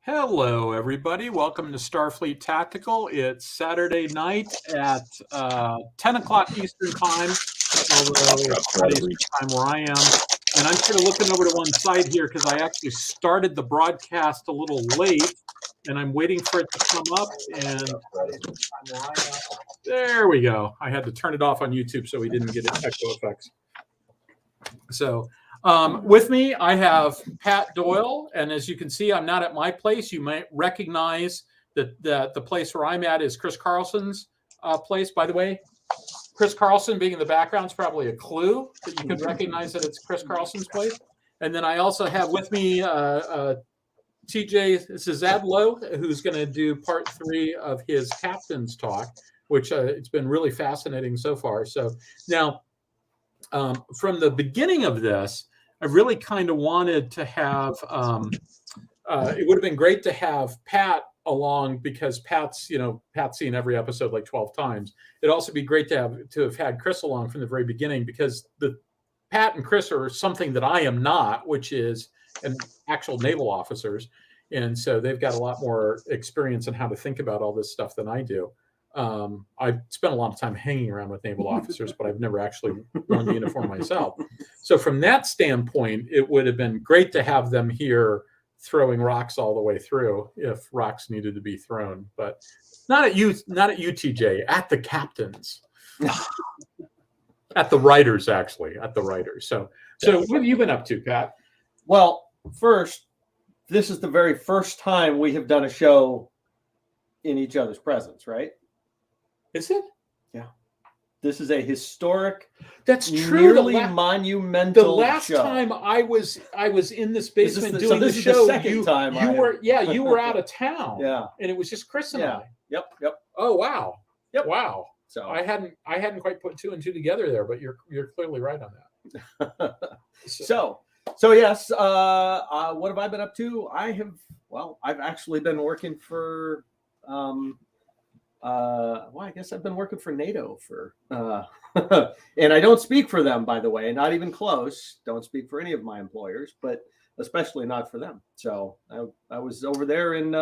Hello, everybody. Welcome to Starfleet Tactical. It's Saturday night at 10 o'clock Eastern Time, although it's not Eastern Time where I am. And I'm sort of looking over to one side here because I actually started the broadcast a little late, and I'm waiting for it to come up. And there we go. I had to turn it off on YouTube so we didn't get echo effects. So with me, I have Pat Doyle, and as you can see, I'm not at my place. You might recognize that the place where I'm at is Chris Carlson's place. By the way, Chris Carlson being in the background is probably a clue that you could recognize that it's Chris Carlson's place. And then I also have with me TJ Zazadlo, who's going to do part 3 of his captain's talk, which it's been really fascinating so far. So now, from the beginning of this, I really kind of wanted to have, it would have been great to have Pat along because Pat's seen every episode like 12 times. It'd also be great to have had Chris along from the very beginning because Pat and Chris are something that I am not, which is an actual naval officers. And so they've got a lot more experience in how to think about all this stuff than I do. I've spent a lot of time hanging around with naval officers, but I've never actually worn the uniform myself. So from that standpoint, it would have been great to have them here throwing rocks all the way through if rocks needed to be thrown, but not at you, TJ, at the captains, at the writers, actually, at the writers. So what have you been up to, Pat? Well, first, this is the very first time we have done a show in each other's presence, right? Is it? Yeah. This is a historic, that's true. Nearly monumental. The last show. time I was in this basement doing this the is show. The second time you were out of town. Yeah. And it was just Chris and I. Yep. Oh wow. Yep. Wow. So I hadn't quite put 2 and 2 together there, but you're clearly right on that. So yes. What have I been up to? I've actually been working for. I guess I've been working for NATO for, and I don't speak for them, by the way, not even close. Don't speak for any of my employers, but especially not for them. So I was over there in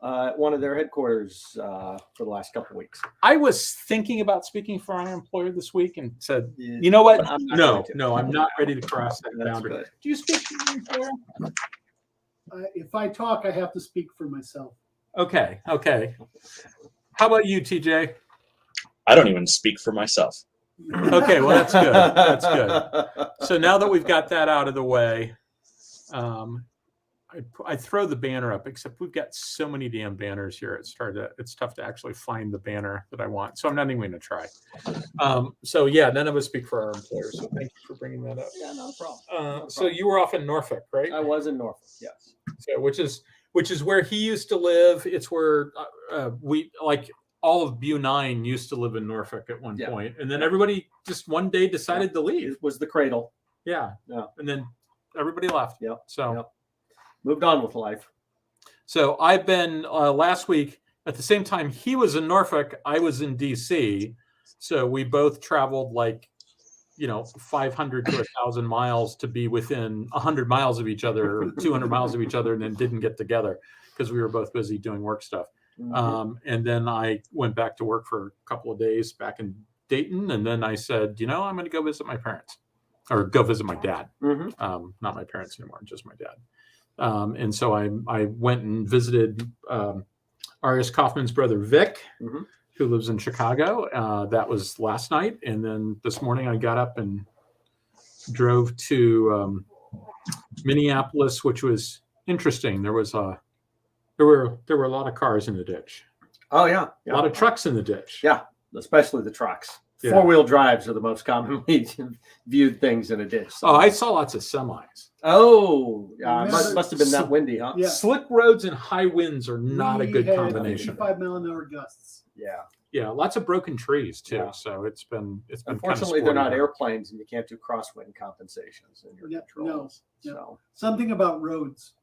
one of their headquarters for the last couple of weeks. I was thinking about speaking for our employer this week and said, you know what? No, I'm not ready to cross that boundary. Good. Do you speak for your employer? If I talk, I have to speak for myself. Okay. How about you, TJ? I don't even speak for myself. Okay, well, that's good. That's good. So now that we've got that out of the way, I throw the banner up, except we've got so many damn banners here. It's tough to actually find the banner that I want. So I'm not even going to try. So yeah, none of us speak for our employers. So thank you for bringing that up. Yeah, no problem. So you were off in Norfolk, right? I was in Norfolk, yes. So, which is where he used to live. It's where we, like all of Bu9 used to live in Norfolk at one point. And then everybody just one day decided to leave. It was the cradle. Yeah. And then everybody left. Yep. So moved on with life. So I've been last week at the same time he was in Norfolk, I was in DC. So we both traveled 500 to 1,000 miles to be within 100 miles of each other, or 200 miles of each other, and then didn't get together because we were both busy doing work stuff. Mm-hmm. And then I went back to work for a couple of days back in Dayton, and then I said, I'm going to go visit my parents, or go visit my dad. Mm-hmm. Not my parents anymore, just my dad. And so I went and visited Arius Kaufman's brother Vic. Mm-hmm. Who lives in Chicago. That was last night. And then this morning I got up and drove to Minneapolis, which was interesting. There were a lot of cars in the ditch. Oh, yeah. A lot of trucks in the ditch. Yeah, especially the trucks. Yeah. 4-wheel drives are the most commonly viewed things in a ditch. Oh, I saw lots of semis. Oh, yeah. Must have been that windy, huh? Yeah. Slick roads and high winds are not a good combination. 55-mile-an-hour gusts. Yeah, lots of broken trees too. Yeah. So it's been unfortunately they're not airplanes and you can't do crosswind compensations in your controls. No. So something about roads.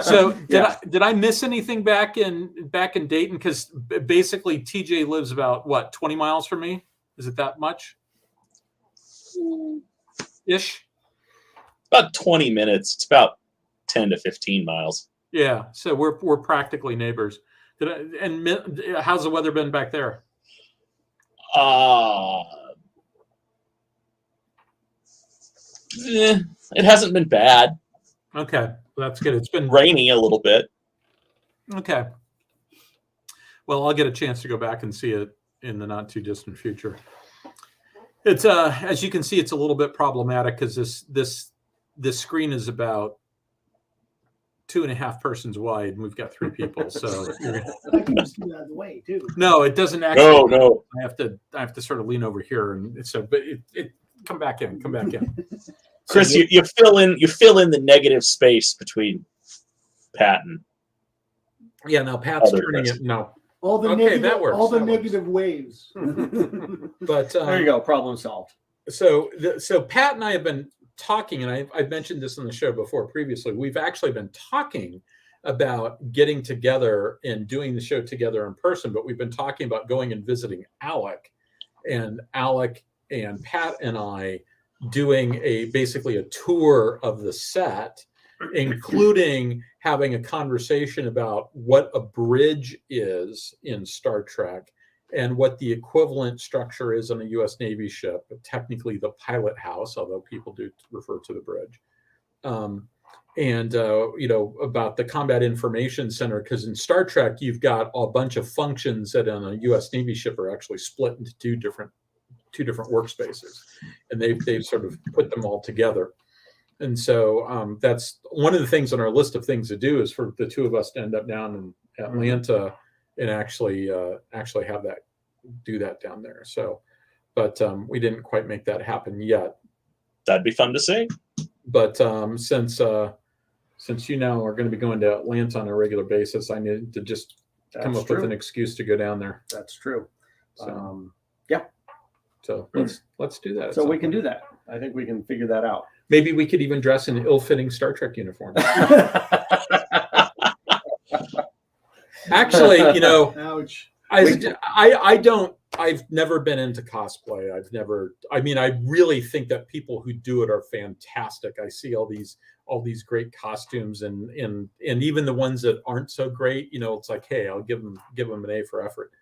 So did I miss anything back in Dayton? Because basically TJ lives about 20 miles from me. Is it that much? Ish. About 20 minutes. It's about 10 to 15 miles. Yeah, so we're practically neighbors. How's the weather been back there? It hasn't been bad. Okay, that's good. It's been Rainy a little bit. okay. Well, I'll get a chance to go back and see it in the not too distant future. It's as you can see, it's a little bit problematic because this screen is about 2.5 persons wide, and we've got 3 people. So I can just do that out of the way too. no, it doesn't actually. No. I have to sort of lean over here, and so but it come back in. Chris, So you fill in the negative space between Pat and yeah. Now Pat's Other turning Chris. it. No, All the Okay, negative, that works, all the that works. negative waves. but There you go. Problem solved. So Pat and I have been talking, and I've mentioned this on the show before previously. We've actually been talking about getting together and doing the show together in person, but we've been talking about going and visiting Alec and Pat and I doing basically a tour of the set, including having a conversation about what a bridge is in Star Trek and what the equivalent structure is on a U.S. Navy ship, but technically the pilot house, although people do refer to the bridge. About the Combat Information Center, because in Star Trek, you've got a bunch of functions that on a U.S. Navy ship are actually split into two different workspaces, and they've sort of put them all together. And so that's one of the things on our list of things to do is for the two of us to end up down in Atlanta and actually do that down there. So, but we didn't quite make that happen yet. That'd be fun to see. But since you now are going to be going to Atlanta on a regular basis, I need to just come up with an excuse to go down there. That's true. So, Yeah. So let's do that. So we can do that. I think we can figure that out. Maybe we could even dress in ill-fitting Star Trek uniforms. Actually, Ouch. I've never been into cosplay. I really think that people who do it are fantastic. I see all these great costumes and even the ones that aren't so great, it's like, hey, I'll give them an A for effort.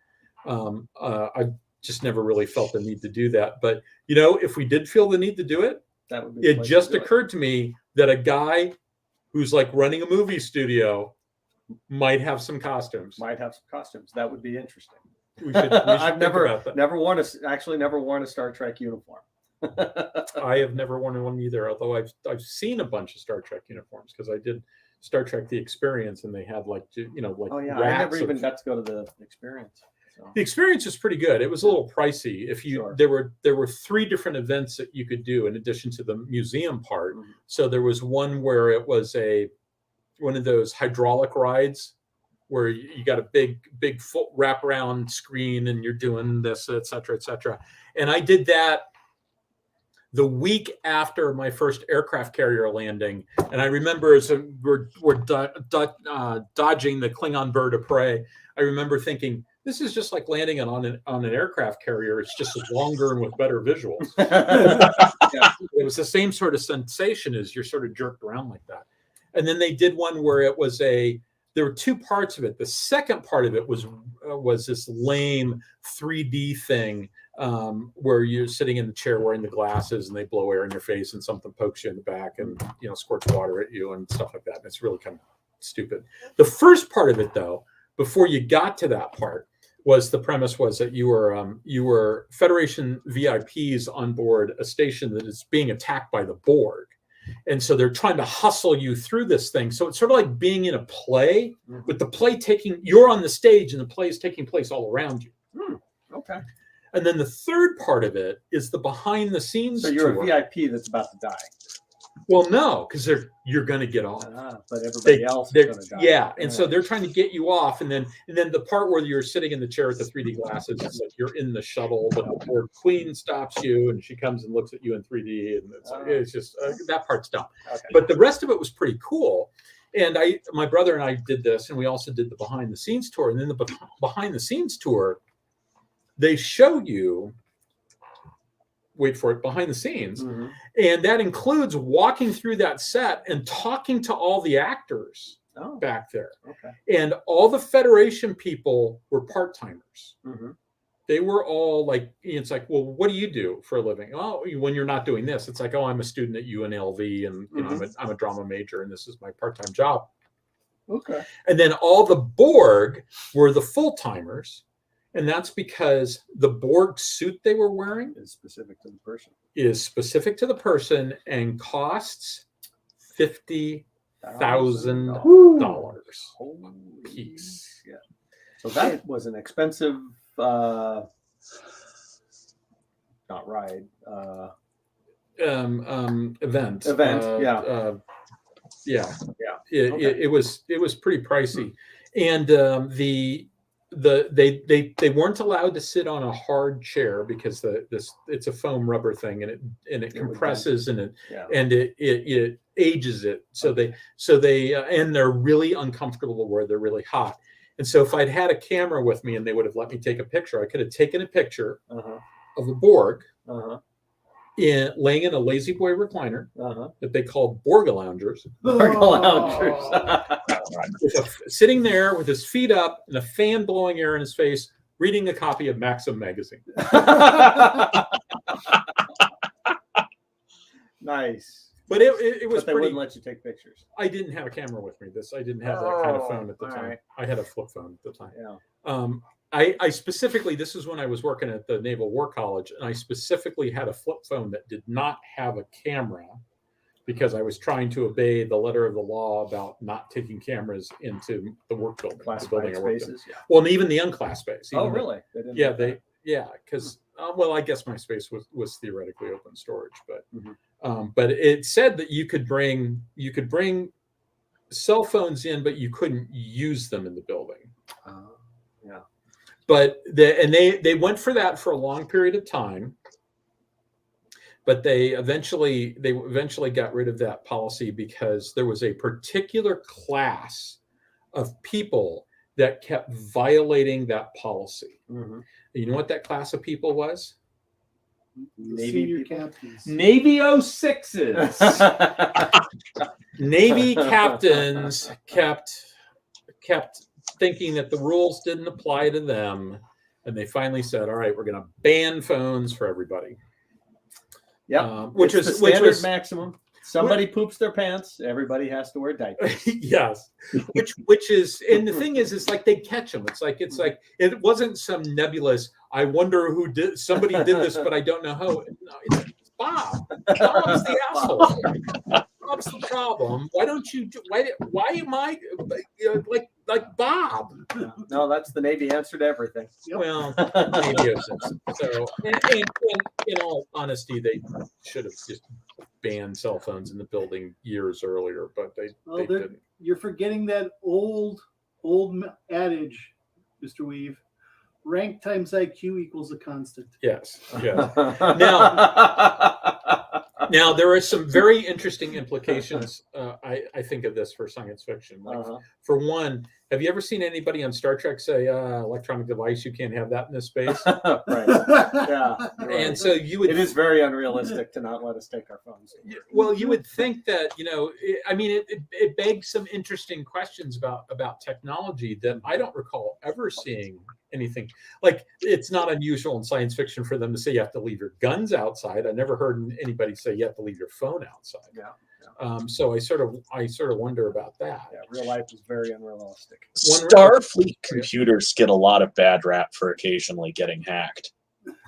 I've just never really felt the need to do that. But if we did feel the need to do it, that would be it just occurred to me that a guy who's like running a movie studio might have some costumes. That would be interesting. We should I've think about that. never worn a Star Trek uniform. I have never worn one either, although I've seen a bunch of Star Trek uniforms because I did Star Trek The Experience, and they had like Oh yeah, I never even got to go to the experience. So. The experience was pretty good. It was a little pricey. There were 3 different events that you could do in addition to the museum part. Mm-hmm. So there was one where it was one of those hydraulic rides where you got a big full wraparound screen and you're doing this, et cetera, et cetera. And I did that the week after my first aircraft carrier landing. And I remember as we're dodging the Klingon bird of prey, I remember thinking, this is just like landing on an aircraft carrier. It's just longer and with better visuals. Yeah, it was the same sort of sensation as you're sort of jerked around like that. And then they did one where it was there were 2 parts of it. The second part of it was this lame 3D thing where you're sitting in the chair wearing the glasses and they blow air in your face and something pokes you in the back and squirts water at you and stuff like that. And it's really kind of stupid. The first part of it, though, before you got to that part, the premise was that you were Federation VIPs on board a station that is being attacked by the Borg. And so they're trying to hustle you through this thing. So it's sort of like being in a play, with the play you're on the stage and the play is taking place all around you. Okay. And then the third part of it is the behind the scenes. So you're tour. a VIP that's about to die. Well, no, because you're going to get off. But everybody else is going to die. Yeah, and so they're trying to get you off, and then the part where you're sitting in the chair with the 3D glasses, it's like you're in the shuttle, but the Borg Queen stops you, and she comes and looks at you in 3D, and it's just that part's dumb. Okay. But the rest of it was pretty cool. And my brother and I did this, and we also did the behind the scenes tour. And then the behind the scenes tour, they show you. Wait for it, behind the scenes. Mm-hmm. And that includes walking through that set and talking to all the actors Oh, back there. okay. And all the Federation people were part-timers. Mm-hmm. They were all like, it's like, well, what do you do for a living? Oh, when you're not doing this, it's like, oh, I'm a student at UNLV, and you know, I'm a drama major, and this is my part-time job. Okay. And then all the Borg were the full-timers, and that's because the Borg suit they were wearing Is specific to the person. And costs $50,000 Holy piece. Yeah. So that was an expensive, not ride. Event. Yeah. It was pretty pricey, and they weren't allowed to sit on a hard chair because it's a foam rubber thing, and it compresses and it ages it. So they and they're really uncomfortable to wear. They're really hot. And so if I'd had a camera with me and they would have let me take a picture, I could have taken a picture of a Borg laying in a lazy boy recliner that they called Borga loungers. Sitting there with his feet up and a fan blowing air in his face, reading a copy of Maxim magazine. Nice. But it was But they pretty. wouldn't let you take pictures. I didn't have a camera with me. I didn't have that kind of phone at the time. Right. I had a flip phone at the time. Yeah. I specifically, this is when I was working at the Naval War College, and I specifically had a flip phone that did not have a camera because I was trying to obey the letter of the law about not taking cameras into the work building. Classified spaces. Yeah. Well, and even the unclass space. Oh, really? Because well, I guess my space was theoretically open storage, but it said that you could bring cell phones in, but you couldn't use them in the building. Yeah. But they went for that for a long period of time, but they eventually got rid of that policy because there was a particular class of people that kept violating that policy. Mm-hmm. You know what that class of people was? Senior captains. Navy 06s. Navy captains kept thinking that the rules didn't apply to them, and they finally said, all right, we're going to ban phones for everybody. Yep. Which it's was the standard maximum. Somebody poops their pants, everybody has to wear diapers. Yes. Which is, and the thing is like they catch them. It's like it wasn't some nebulous, I wonder who somebody did this, but I don't know how. No, it's Bob. Bob's the asshole. Bob's the problem. Why don't you? Why am I like Bob? No, that's the Navy answer to everything. Well, maybe it was. So, and in all honesty, they should have just banned cell phones in the building years earlier, but they didn't. You're forgetting that old adage, Mr. Weave. Rank times IQ equals a constant. Yes. Yeah. Now there are some very interesting implications. I think of this for science fiction. Like, for one, have you ever seen anybody on Star Trek say, "Electronic device, you can't have that in this space"? Right. Yeah. And right. so you would. It is very unrealistic to not let us take our phones. Well, you would think that it begs some interesting questions about technology that I don't recall ever seeing anything like. It's not unusual in science fiction for them to say you have to leave your guns outside. I never heard anybody say you have to leave your phone outside. Yeah. So I sort of wonder about that. Yeah, real life is very unrealistic. Starfleet computers get a lot of bad rap for occasionally getting hacked,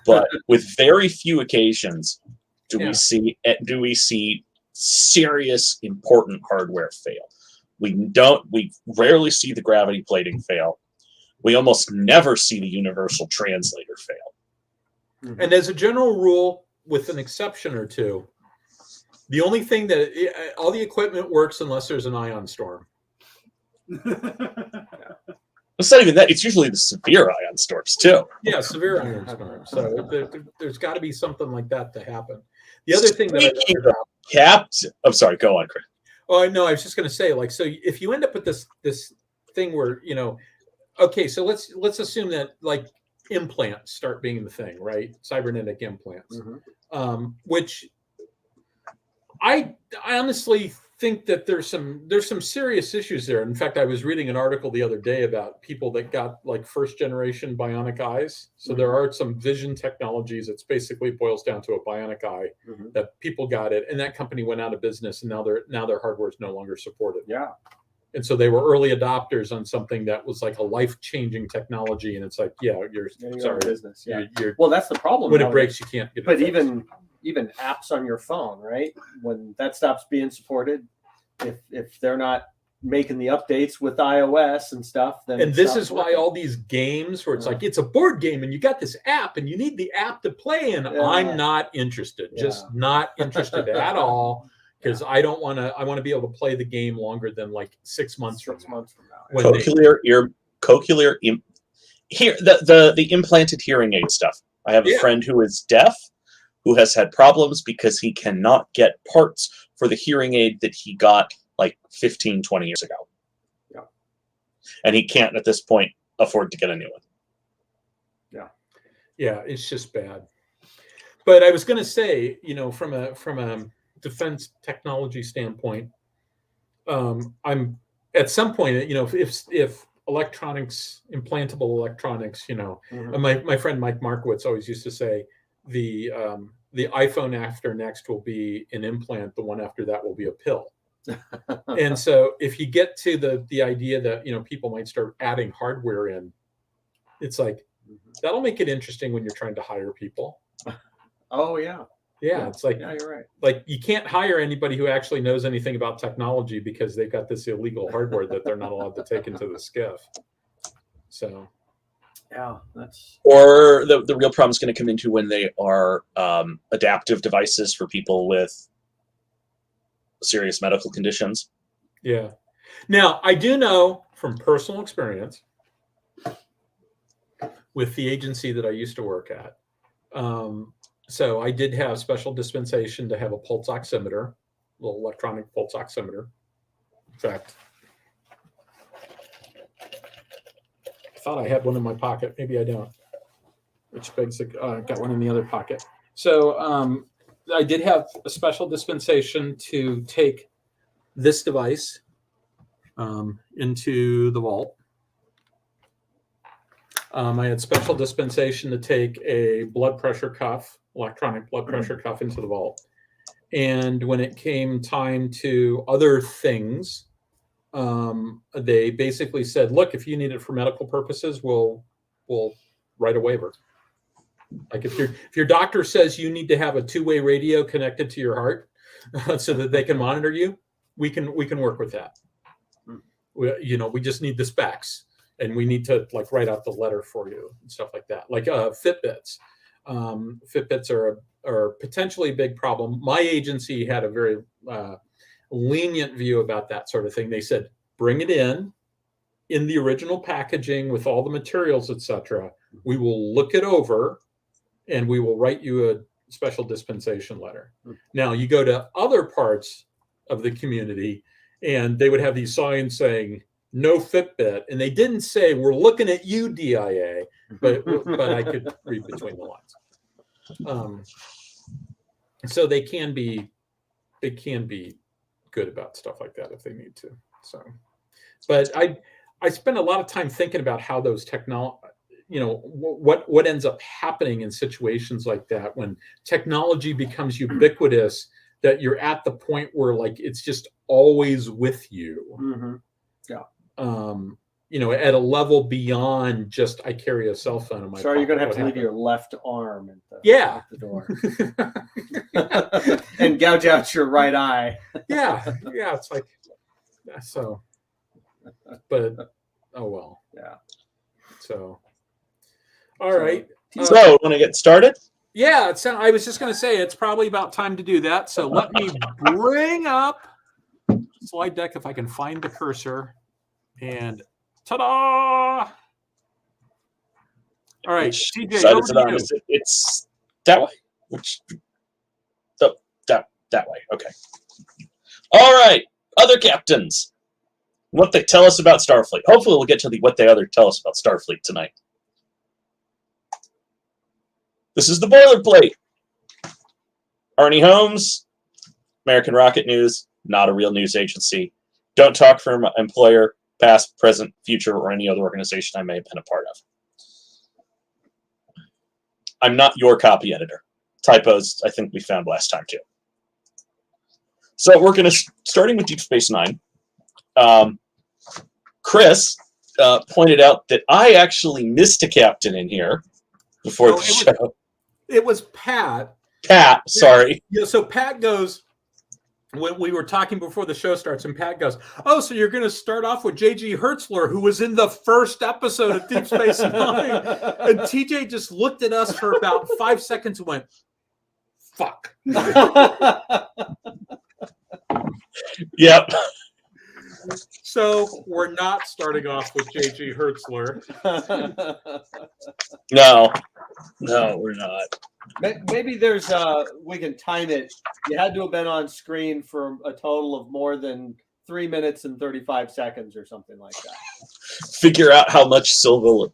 but with very few occasions do we see serious important hardware fail. We rarely see the gravity plating fail. We almost never see the universal translator fail. Mm-hmm. And as a general rule, with an exception or two, the only thing that all the equipment works unless there's an ion storm. It's not even that. It's usually the severe ion storms too. Yeah, severe ion storms. So there's got to be something like that to happen. The other thing that I'm sorry. Go on, Chris. Oh no, I was just going to say, like, so if you end up with this thing where okay, so let's assume that like implants start being the thing, right? Cybernetic implants, which I honestly think that there's some serious issues there. In fact, I was reading an article the other day about people that got like first generation bionic eyes. So there are some vision technologies. It's basically boils down to a bionic eye that people got it, and that company went out of business, and now their hardware is no longer supported. Yeah. And so they were early adopters on something that was like a life-changing technology, and it's like, yeah, you're sorry, business. Yeah. You're, well, that's the problem. when it breaks, you can't get it But fixed. even apps on your phone, right? When that stops being supported, if they're not making the updates with iOS and stuff, then and this is why all these games where it's like it's a board game and you got this app and you need the app to play in. I'm not interested, just not interested at all, because I want to be able to play the game longer than like 6 months from now. Here the implanted hearing aid stuff. I have a friend who is deaf, who has had problems because he cannot get parts for the hearing aid that he got like 15, 20 years ago. Yeah. And he can't at this point afford to get a new one. Yeah. Yeah, it's just bad. But I was going to say, from a defense technology standpoint, I'm at some point, if electronics, implantable electronics, my friend Mike Markowitz always used to say the iPhone after next will be an implant, the one after that will be a pill. And so if you get to the idea that people might start adding hardware in, it's like that'll make it interesting when you're trying to hire people. Oh yeah. It's like, yeah, you're right. Like you can't hire anybody who actually knows anything about technology because they've got this illegal hardware that they're not allowed to take into the skiff. So yeah, that's or the real problem is going to come into when they are adaptive devices for people with serious medical conditions. Yeah. Now I do know from personal experience with the agency that I used to work at. So I did have special dispensation to have a pulse oximeter, little electronic pulse oximeter. In fact, I thought I had one in my pocket. Maybe I don't. Which begs, I got one in the other pocket. So I did have a special dispensation to take this device into the vault. I had special dispensation to take a blood pressure cuff, electronic blood pressure cuff, into the vault. And when it came time to other things, they basically said, look, if you need it for medical purposes, we'll write a waiver. Like if your doctor says you need to have a two-way radio connected to your heart so that they can monitor you, we can work with that. We just need the specs. And we need to like write out the letter for you and stuff like that. Like Fitbits. Fitbits are potentially a big problem. My agency had a very lenient view about that sort of thing. They said, bring it in the original packaging with all the materials, etc. We will look it over and we will write you a special dispensation letter. Now you go to other parts of the community and they would have these signs saying, no Fitbit, and they didn't say we're looking at you, DIA, but I could read between the lines. So they can be good about stuff like that if they need to. So, but I spend a lot of time thinking about how those what ends up happening in situations like that when technology becomes ubiquitous, that you're at the point where like it's just always with you. At a level beyond just I carry a cell phone in my So are you pocket. going to have to leave your left arm at the door and gouge out your right eye? yeah, it's like so. But oh well. Yeah. So all right. So want to get started? Yeah, I was just going to say it's probably about time to do that. So let me bring up slide deck if I can find the cursor. And ta-da! All right, TJ, over to you. It's that way. That way. Okay. All right, other captains. What they tell us about Starfleet. Hopefully, we'll get to what they tell us about Starfleet tonight. This is the boilerplate. Arnie Holmes, American Rocket News, not a real news agency. Don't talk for my employer, past, present, future, or any other organization I may have been a part of. I'm not your copy editor. Typos, I think we found last time too. So we're going to, starting with Deep Space Nine. Chris pointed out that I actually missed a captain in here before the show. It was Pat. Pat, sorry. Yeah, so Pat goes, when we were talking before the show starts, and Pat goes, "Oh, so you're going to start off with J.G. Hertzler, who was in the first episode of Deep Space Nine." And TJ just looked at us for about 5 seconds and went, "Fuck." Yep. So we're not starting off with J.G. Hertzler. No, we're not. Maybe there's we can time it. You had to have been on screen for a total of more than 3 minutes and 35 seconds or something like that. Figure out how much Silva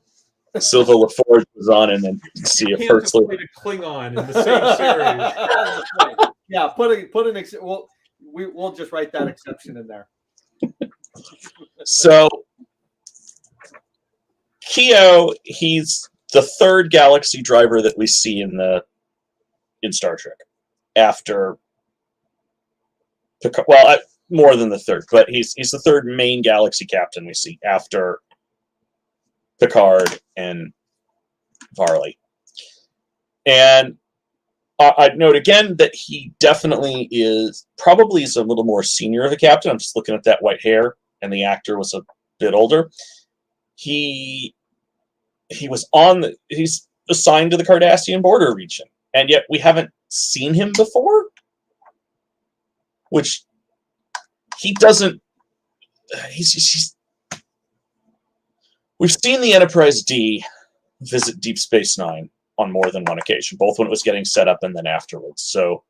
LaForge was on, and then see if Hertzler played a Klingon in the same series. Yeah, we'll just write that exception in there. So Keo, he's the third galaxy driver that we see in Star Trek after Picard. Well, more than the third, but he's the third main galaxy captain we see after Picard and Varley. And I'd note again that he definitely probably is a little more senior of a captain. I'm just looking at that white hair, and the actor was a bit older. He's assigned to the Cardassian border region, and yet we haven't seen him before, which he doesn't. We've seen the Enterprise D visit Deep Space Nine on more than one occasion, both when it was getting set up and then afterwards. So,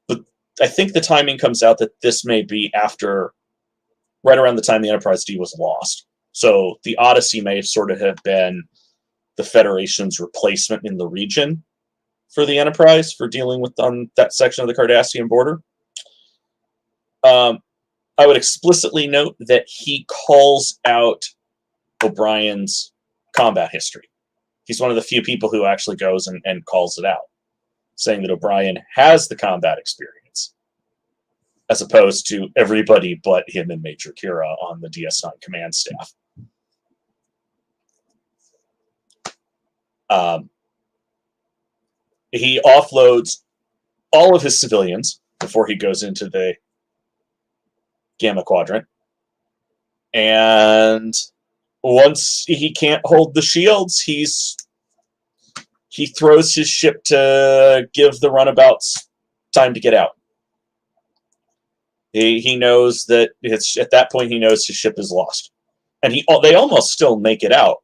but I think the timing comes out that this may be right around the time the Enterprise D was lost. So the Odyssey may sort of have been the Federation's replacement in the region for the Enterprise for dealing with on that section of the Cardassian border. I would explicitly note that he calls out O'Brien's combat history. He's one of the few people who actually goes and calls it out, saying that O'Brien has the combat experience, as opposed to everybody but him and Major Kira on the DS9 command staff. He offloads all of his civilians before he goes into the Gamma Quadrant. And once he can't hold the shields, he throws his ship to give the runabouts time to get out. He knows that at that point he knows his ship is lost, and they almost still make it out,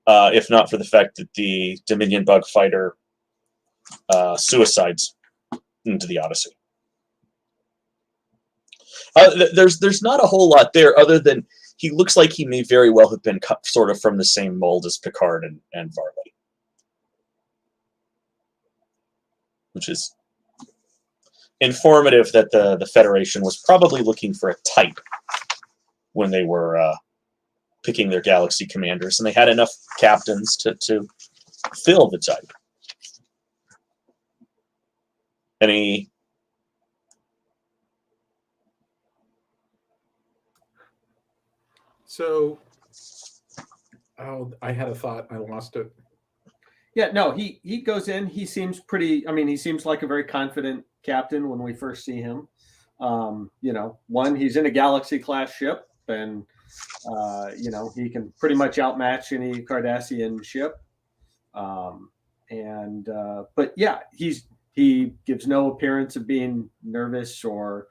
if not for the fact that the Dominion bug fighter suicides into the Odyssey. There's not a whole lot there other than he looks like he may very well have been cut sort of from the same mold as Picard and Varley, which is informative that the Federation was probably looking for a type when they were picking their galaxy commanders, and they had enough captains to fill the type. Any? So, I had a thought. I lost it. Yeah, no, he goes in. He seems he seems like a very confident captain when we first see him. He's in a Galaxy class ship, and he can pretty much outmatch any Cardassian ship. But yeah, he gives no appearance of being nervous or,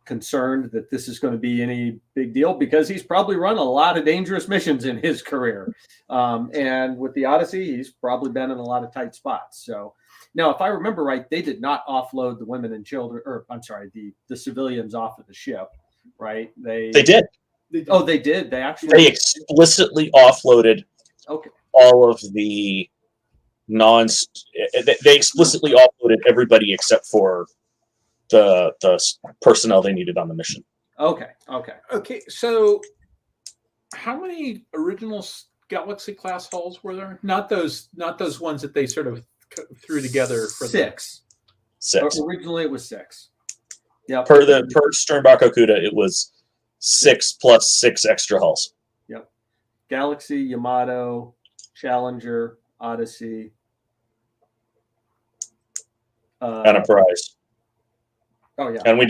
concerned that this is going to be any big deal, because he's probably run a lot of dangerous missions in his career. And with the Odyssey, he's probably been in a lot of tight spots. So now, if I remember right, they did not offload the women and children, the civilians off of the ship, right? They did. Oh, they did. They explicitly offloaded all of the they explicitly offloaded everybody except for the personnel they needed on the mission. Okay. Okay, so how many original Galaxy class hulls were there? Not those ones that they sort of threw together for Six. Originally, it was 6. Yeah. Per Sternbach Okuda, it was 6 plus 6 extra hulls. Yep. Galaxy, Yamato, Challenger, Odyssey, Enterprise. Oh yeah. And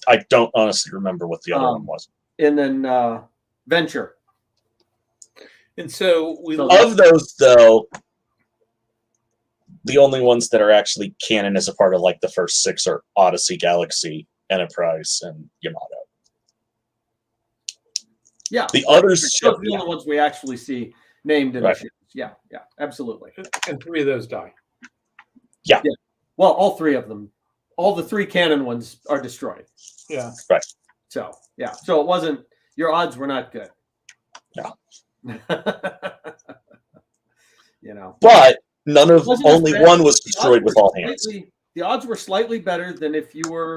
I don't honestly remember what the other one was. And then Venture. And so of those, though, the only ones that are actually canon as a part of like the first 6 are Odyssey, Galaxy, Enterprise, and Yamato. Yeah. The others, those are the only ones we actually see named in the ships. Yeah, absolutely. And 3 of those die. Yeah. Well, all 3 of them, all the 3 canon ones are destroyed. Yeah. Right. So it wasn't, your odds were not good. No. But only one was destroyed with all hands. The odds were slightly better than if you were,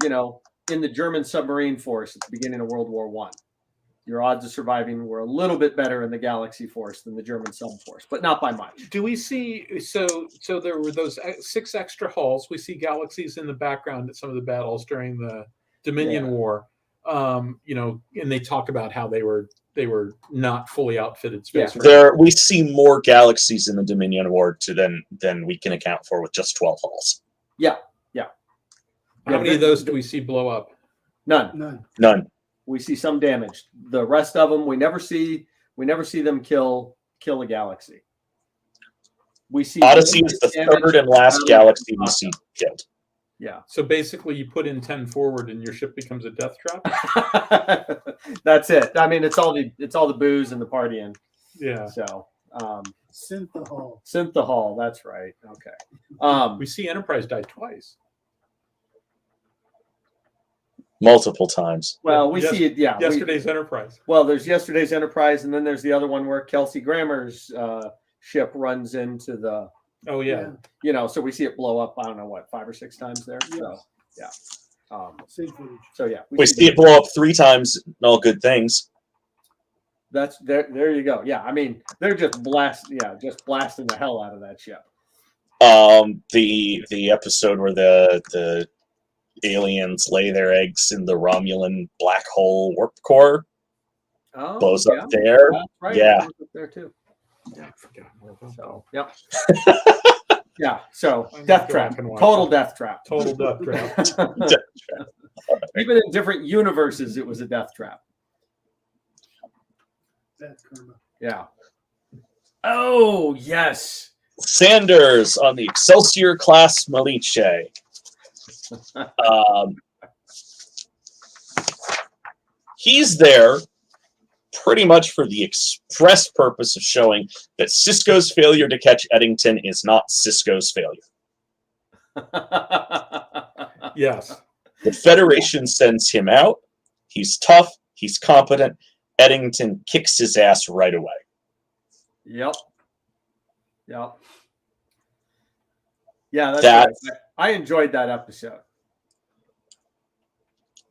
in the German submarine force at the beginning of World War I. Your odds of surviving were a little bit better in the Galaxy force than the German sub force, but not by much. Do we see, so there were those 6 extra hulls. We see galaxies in the background at some of the battles during the Dominion War. And they talk about how they were not fully outfitted space. We see more galaxies in the Dominion War than we can account for with just 12 hulls. Yeah. How many of those do we see blow up? None. We see some damage. The rest of them, we never see them kill a galaxy. We see Odyssey is the third and last galaxy we see killed. Yeah. So basically, you put in 10 forward, and your ship becomes a death trap. That's it. I mean, it's all the booze and the partying. Yeah. So, Synthahol. That's right. Okay. We see Enterprise die twice. Multiple times. Well, we see it. Yeah. Yesterday's Enterprise. Well, there's yesterday's Enterprise, and then there's the other one where Kelsey Grammer's ship runs into the. Oh yeah. So we see it blow up. I don't know what, 5 or 6 times there. Yes. So So yeah, we see it blow up 3 times. All good things. That's there. There you go. Yeah, I mean they're just blasting the hell out of that ship. The episode where the aliens lay their eggs in the Romulan black hole warp core blows up there. That's right. Yeah, up there too. Yeah, I forgot. So So death trap. Total death trap. Total death trap. Even in different universes, it was a death trap. Bad karma. Yeah. Oh yes. Sanders on the Excelsior class Maliche. He's there pretty much for the express purpose of showing that Sisko's failure to catch Eddington is not Sisko's failure. Yes. The Federation sends him out. He's tough. He's competent. Eddington kicks his ass right away. Yep. Yeah, that's right. I enjoyed that episode.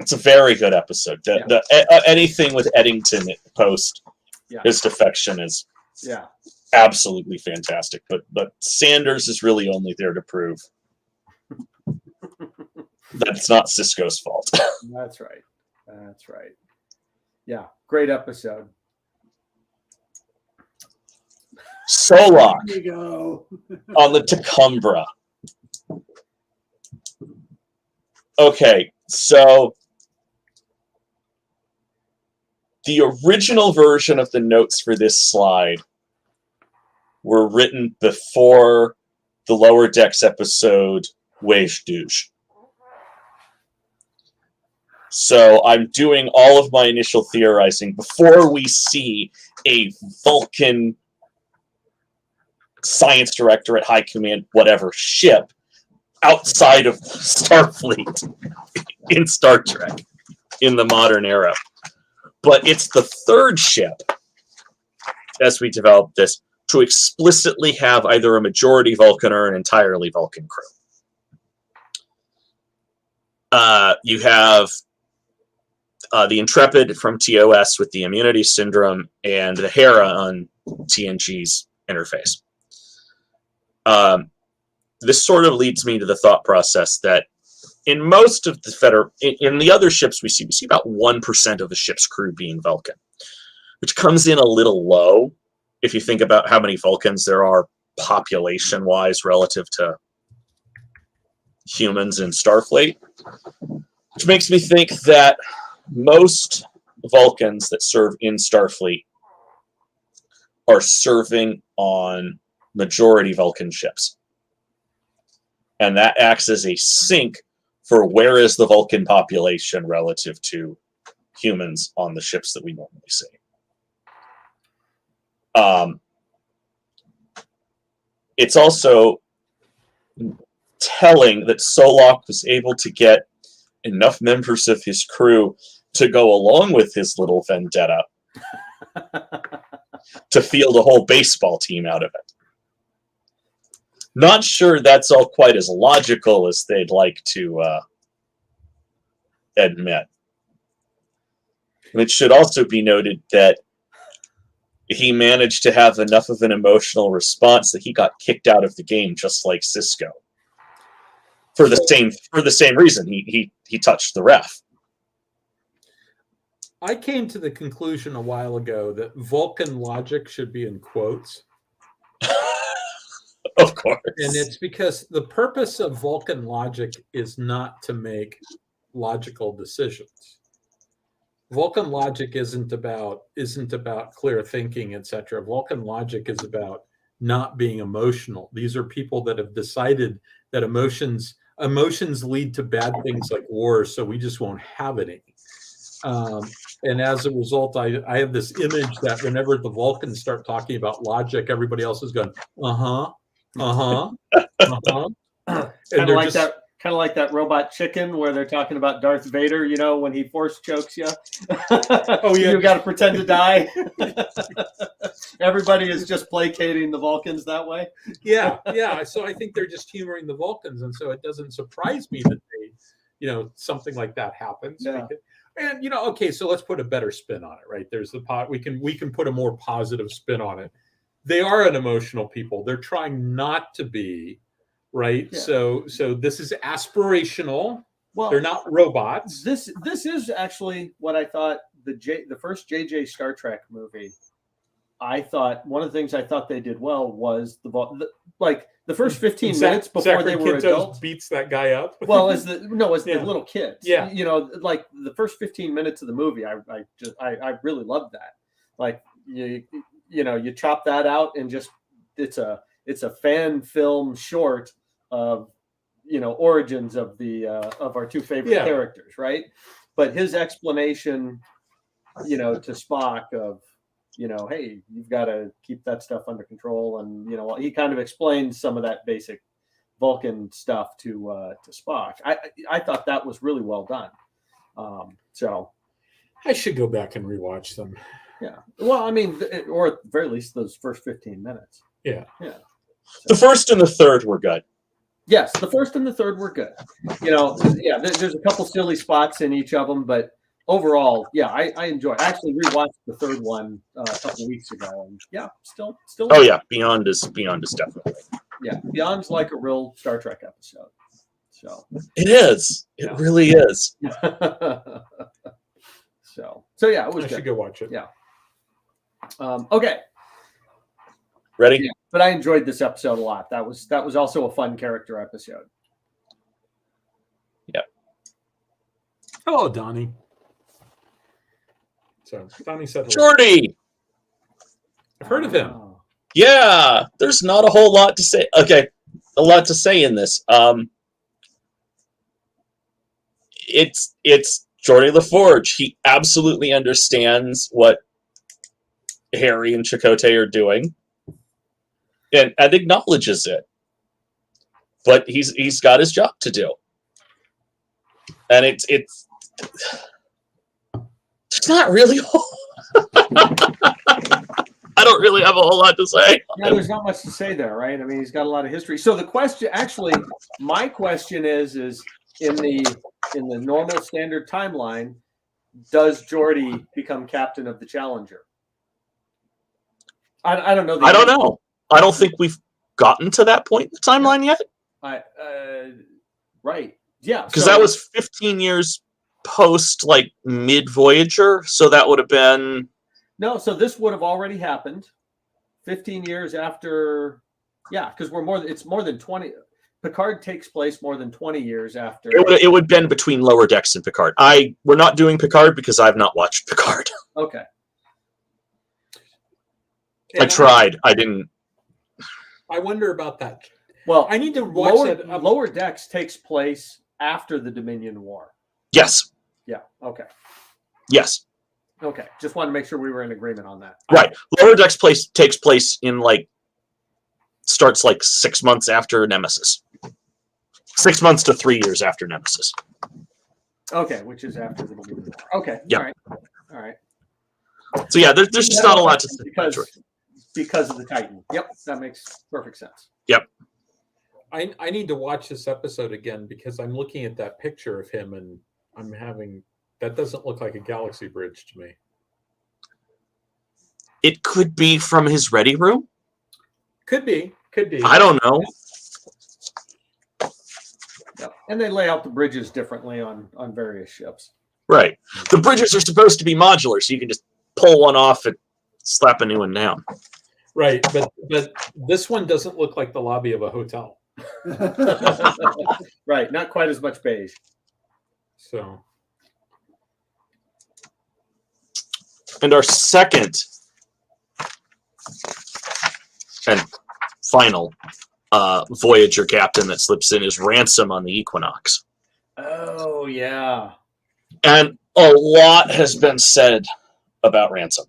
It's a very good episode. Anything with Eddington post his defection is absolutely fantastic. But Sanders is really only there to prove that it's not Sisko's fault. That's right. Yeah, great episode. Solok There you go. on the Tekumbra. Okay, so the original version of the notes for this slide were written before the Lower Decks episode Wesh Douche. So I'm doing all of my initial theorizing before we see a Vulcan science director at high command, whatever, ship outside of Starfleet in Star Trek in the modern era. But it's the third ship, as we develop this, to explicitly have either a majority Vulcan or an entirely Vulcan crew. You have the Intrepid from TOS with the immunity syndrome, and the Hera on TNG's interface. This sort of leads me to the thought process that in most of the in the other ships we see about 1% of the ship's crew being Vulcan, which comes in a little low if you think about how many Vulcans there are population-wise relative to humans in Starfleet, which makes me think that most Vulcans that serve in Starfleet are serving on majority Vulcan ships. And that acts as a sink for where is the Vulcan population relative to humans on the ships that we normally see. It's also telling that Solok was able to get enough members of his crew to go along with his little vendetta to field a whole baseball team out of it. Not sure that's all quite as logical as they'd like to admit. And it should also be noted that he managed to have enough of an emotional response that he got kicked out of the game, just like Sisko. For the same reason, he touched the ref. I came to the conclusion a while ago that Vulcan logic should be in quotes. Of course. And it's because the purpose of Vulcan logic is not to make logical decisions. Vulcan logic isn't about clear thinking, etc. Vulcan logic is about not being emotional. These are people that have decided that emotions lead to bad things like war, so we just won't have any. And as a result, I have this image that whenever the Vulcans start talking about logic, everybody else is going, uh-huh. Kind of like that robot chicken where they're talking about Darth Vader, you know, when he force chokes you. Oh, yeah. You got to pretend to die. Everybody is just placating the Vulcans that way. Yeah. So I think they're just humoring the Vulcans, and so it doesn't surprise me that they, something like that happens. Yeah. And okay, so let's put a better spin on it, right? There's the we can put a more positive spin on it. They are an emotional people. They're trying not to be, right? Yeah. So this is aspirational. Well, they're not robots. This is actually what I thought the first JJ Star Trek movie. I thought one of the things I thought they did well was the first 15 minutes before they were adults. Beats that guy up. Well, as the little kids. Yeah. Like the first 15 minutes of the movie, I really loved that. Like you chop that out and just it's a fan film short of origins of the of our two favorite characters, right? But his explanation, to Spock of hey, you've got to keep that stuff under control, and he kind of explains some of that basic Vulcan stuff to Spock. I thought that was really well done. So I should go back and rewatch them. Yeah. Well, I mean, or at the very least those first 15 minutes. Yeah. Yeah. The first and the third were good. Yes, the first and the third were good. There's a couple silly spots in each of them, but overall, I enjoy it. I actually rewatched the third one a couple of weeks ago, and still. Oh yeah, Beyond is definitely. Yeah, Beyond's like a real Star Trek episode. So it is. It really is. So yeah, it was. I should go watch it. Yeah. Okay. Ready? Yeah, but I enjoyed this episode a lot. That was also a fun character episode. Yep. Hello, Donnie. So Donnie said hello. Jordy. I've heard of him. Yeah, there's not a whole lot to say. Okay, a lot to say in this. It's Geordi LaForge. He absolutely understands what Harry and Chakotay are doing, and acknowledges it. But he's got his job to do, and it's not really. I don't really have a whole lot to say. Yeah, there's not much to say there, right? I mean, he's got a lot of history. So the question, actually, my question is in the normal standard timeline, does Geordi become captain of the Challenger? I don't know. I don't know. I don't think we've gotten to that point in the timeline yet. Right. Yeah. Because that was 15 years post, like, mid-Voyager. So that would have been... No, so this would have already happened 15 years after... Yeah, because it's more than 20... Picard takes place more than 20 years after... It would have been between Lower Decks and Picard. We're not doing Picard because I've not watched Picard. Okay. I tried. I didn't... I wonder about that. Well, I need to watch that. Lower Decks takes place after the Dominion War. Yes. Yeah. Okay. Yes. Okay. Just wanted to make sure we were in agreement on that. Right. Lower Decks takes place in starts 6 months after Nemesis. 6 months to 3 years after Nemesis. Okay, which is after the Dominion War. Okay. Yeah. All right. So yeah, there's just not a lot to say. Because of the Titan. Yep, that makes perfect sense. Yep. I need to watch this episode again because I'm looking at that picture of him and I'm having that doesn't look like a galaxy bridge to me. It could be from his ready room. Could be. I don't know. Yep. And they lay out the bridges differently on various ships. Right. The bridges are supposed to be modular, so you can just pull one off and slap a new one down. Right, but this one doesn't look like the lobby of a hotel. Right, not quite as much beige. So, and our second and final Voyager captain that slips in is Ransom on the Equinox. Oh yeah. And a lot has been said about Ransom.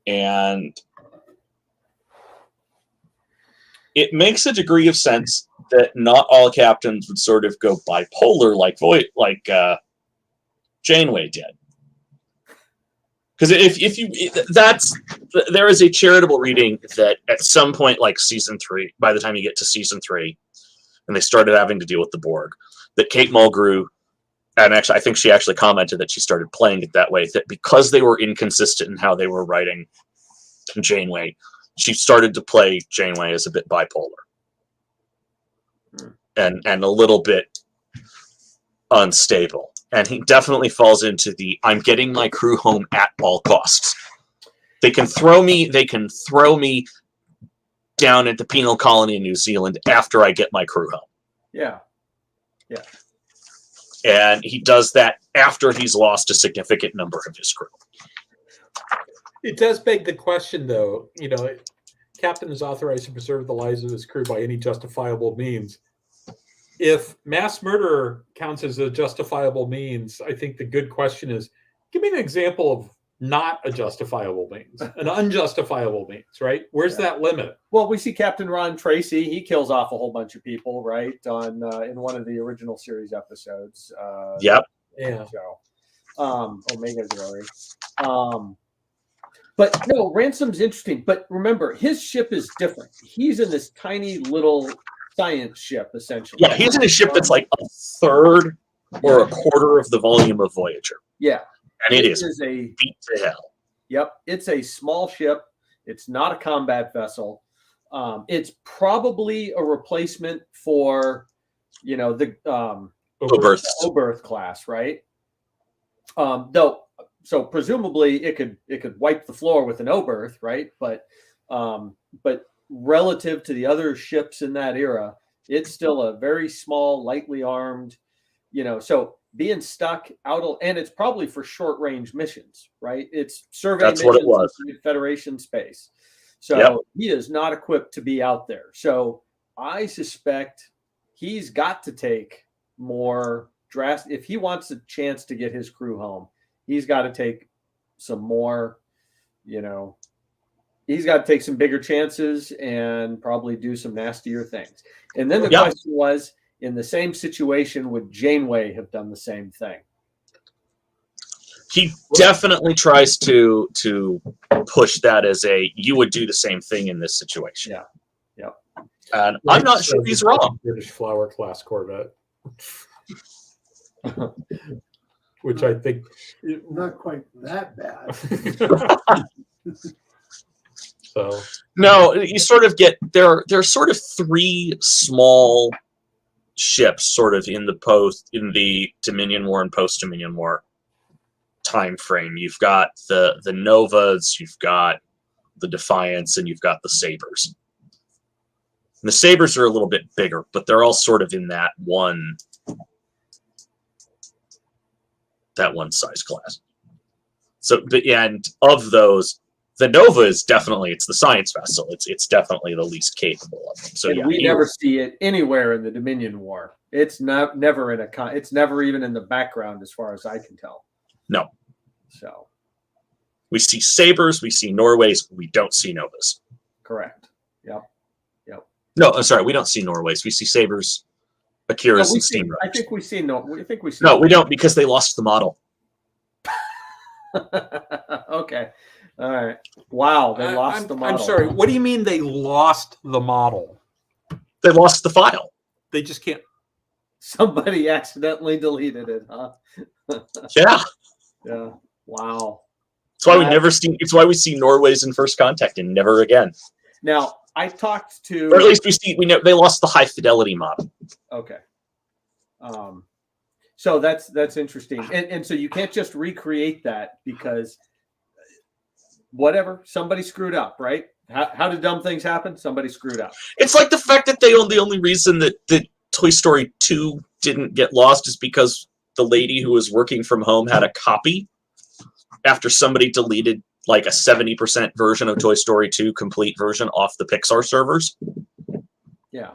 And it makes a degree of sense that not all captains would sort of go bipolar like Janeway did. Because there is a charitable reading that at some point, like season 3, by the time you get to season 3, and they started having to deal with the Borg, that Kate Mulgrew, and actually, I think she actually commented that she started playing it that way, that because they were inconsistent in how they were writing Janeway, she started to play Janeway as a bit bipolar. And a little bit unstable. And he definitely falls into the I'm getting my crew home at all costs. They can throw me down at the penal colony in New Zealand after I get my crew home. Yeah. Yeah. And he does that after he's lost a significant number of his crew. it does beg the question, though. Captain is authorized to preserve the lives of his crew by any justifiable means. If mass murder counts as a justifiable means, I think the good question is, give me an example of not a justifiable means, an unjustifiable means, right? Where's that limit? Well, we see Captain Ron Tracy. He kills off a whole bunch of people, right? In one of the original series episodes. Yep. Yeah. Omega Glory. But no, Ransom's interesting. But remember, his ship is different. He's in this tiny little science ship, essentially. Yeah, he's in a ship that's like a third or a quarter of the volume of Voyager. Yeah. And it is a beat to hell. Yep. It's a small ship. It's not a combat vessel. It's probably a replacement for, the Oberth class, right? So presumably it could wipe the floor with an Oberth, right? But relative to the other ships in that era, it's still a very small, lightly armed, so being stuck out, and it's probably for short range missions, right? It's survey That's missions what it was. in Federation space. So Yep. He is not equipped to be out there. So I suspect he's got to take more drastic, if he wants a chance to get his crew home, he's got to take some more, he's got to take some bigger chances and probably do some nastier things. And then the question was, in the same situation, would Janeway have done the same thing? He definitely tries to push that as you would do the same thing in this situation. Yeah. And I'm not sure he's wrong. British Flower class corvette, which I think Not quite that bad. so. No, you sort of get there's sort of three small ships sort of in the Dominion War and post Dominion War time frame. You've got the Novas, you've got the Defiance, and you've got the Sabres. And the Sabres are a little bit bigger, but they're all sort of in that one size class. So, but yeah, and of those, the Nova is definitely, it's the science vessel. It's definitely the least capable of them. So and yeah, we never see it anywhere in the Dominion War. It's never in it's never even in the background as far as I can tell. No. So we see Sabres, we see Norways, we don't see Novas. correct. Yep. No, I'm sorry, we don't see Norways. We see Sabres, Akiras, and Steamrollers. I think we see No, we don't, because they lost the model. Okay. All right. Wow, they lost the model. I'm sorry. What do you mean they lost the model? They lost the file. They just can't. Somebody accidentally deleted it, huh? Yeah. Yeah. Wow. That's why we never see. It's why we see Norways in First Contact and never again. Now I talked to, or at least we know they lost the high fidelity model. Okay. So that's interesting, and so you can't just recreate that because whatever, somebody screwed up, right? How did dumb things happen? Somebody screwed up. It's like the fact that the only reason that Toy Story 2 didn't get lost is because the lady who was working from home had a copy after somebody deleted like a 70% version of Toy Story 2 complete version off the Pixar servers. Yeah.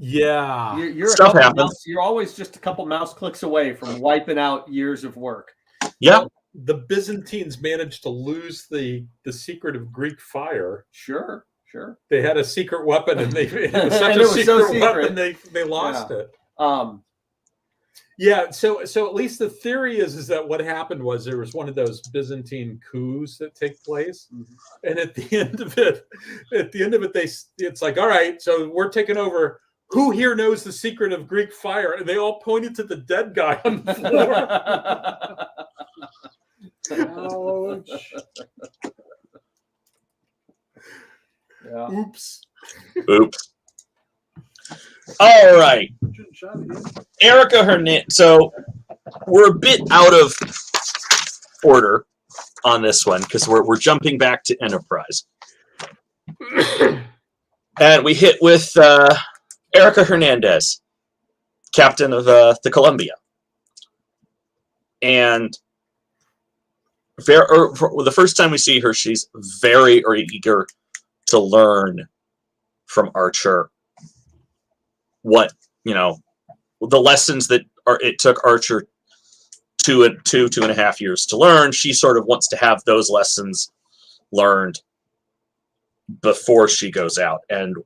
Yeah. You're Stuff happens. You're always just a couple mouse clicks away from wiping out years of work. Yeah. The Byzantines managed to lose the secret of Greek fire. Sure. They had a secret weapon, and it was such And a it was so secret weapon they lost it. Yeah, so at least the theory is that what happened was there was one of those Byzantine coups that take place, and at the end of it, it's like, all right, so we're taking over. Who here knows the secret of Greek fire? And they all pointed to the dead guy on the floor. Ouch. Yeah. Oops. All right. Erica Hernandez. So we're a bit out of order on this one because we're jumping back to Enterprise. And we hit with Erica Hernandez, captain of the Columbia. And the first time we see her, she's very eager to learn from Archer what, the lessons that it took Archer two and a half years to learn. She sort of wants to have those lessons learned before she goes out. And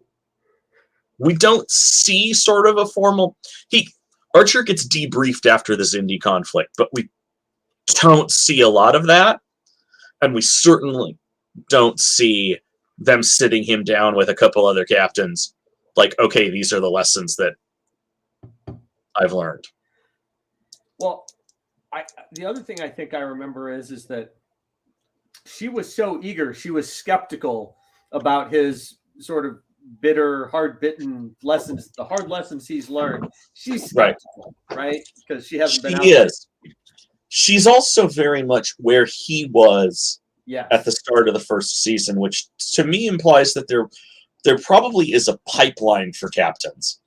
we don't see sort of a formal... Archer gets debriefed after this Indy conflict, but we don't see a lot of that. And we certainly don't see them sitting him down with a couple other captains like, okay, these are the lessons that I've learned. Well, the other thing I think I remember is that she was so eager. She was skeptical about his sort of bitter, hard-bitten lessons, the hard lessons he's learned. She's skeptical, right? Because she hasn't been out there. She's also very much where he was at the start of the first season, which to me implies that there probably is a pipeline for captains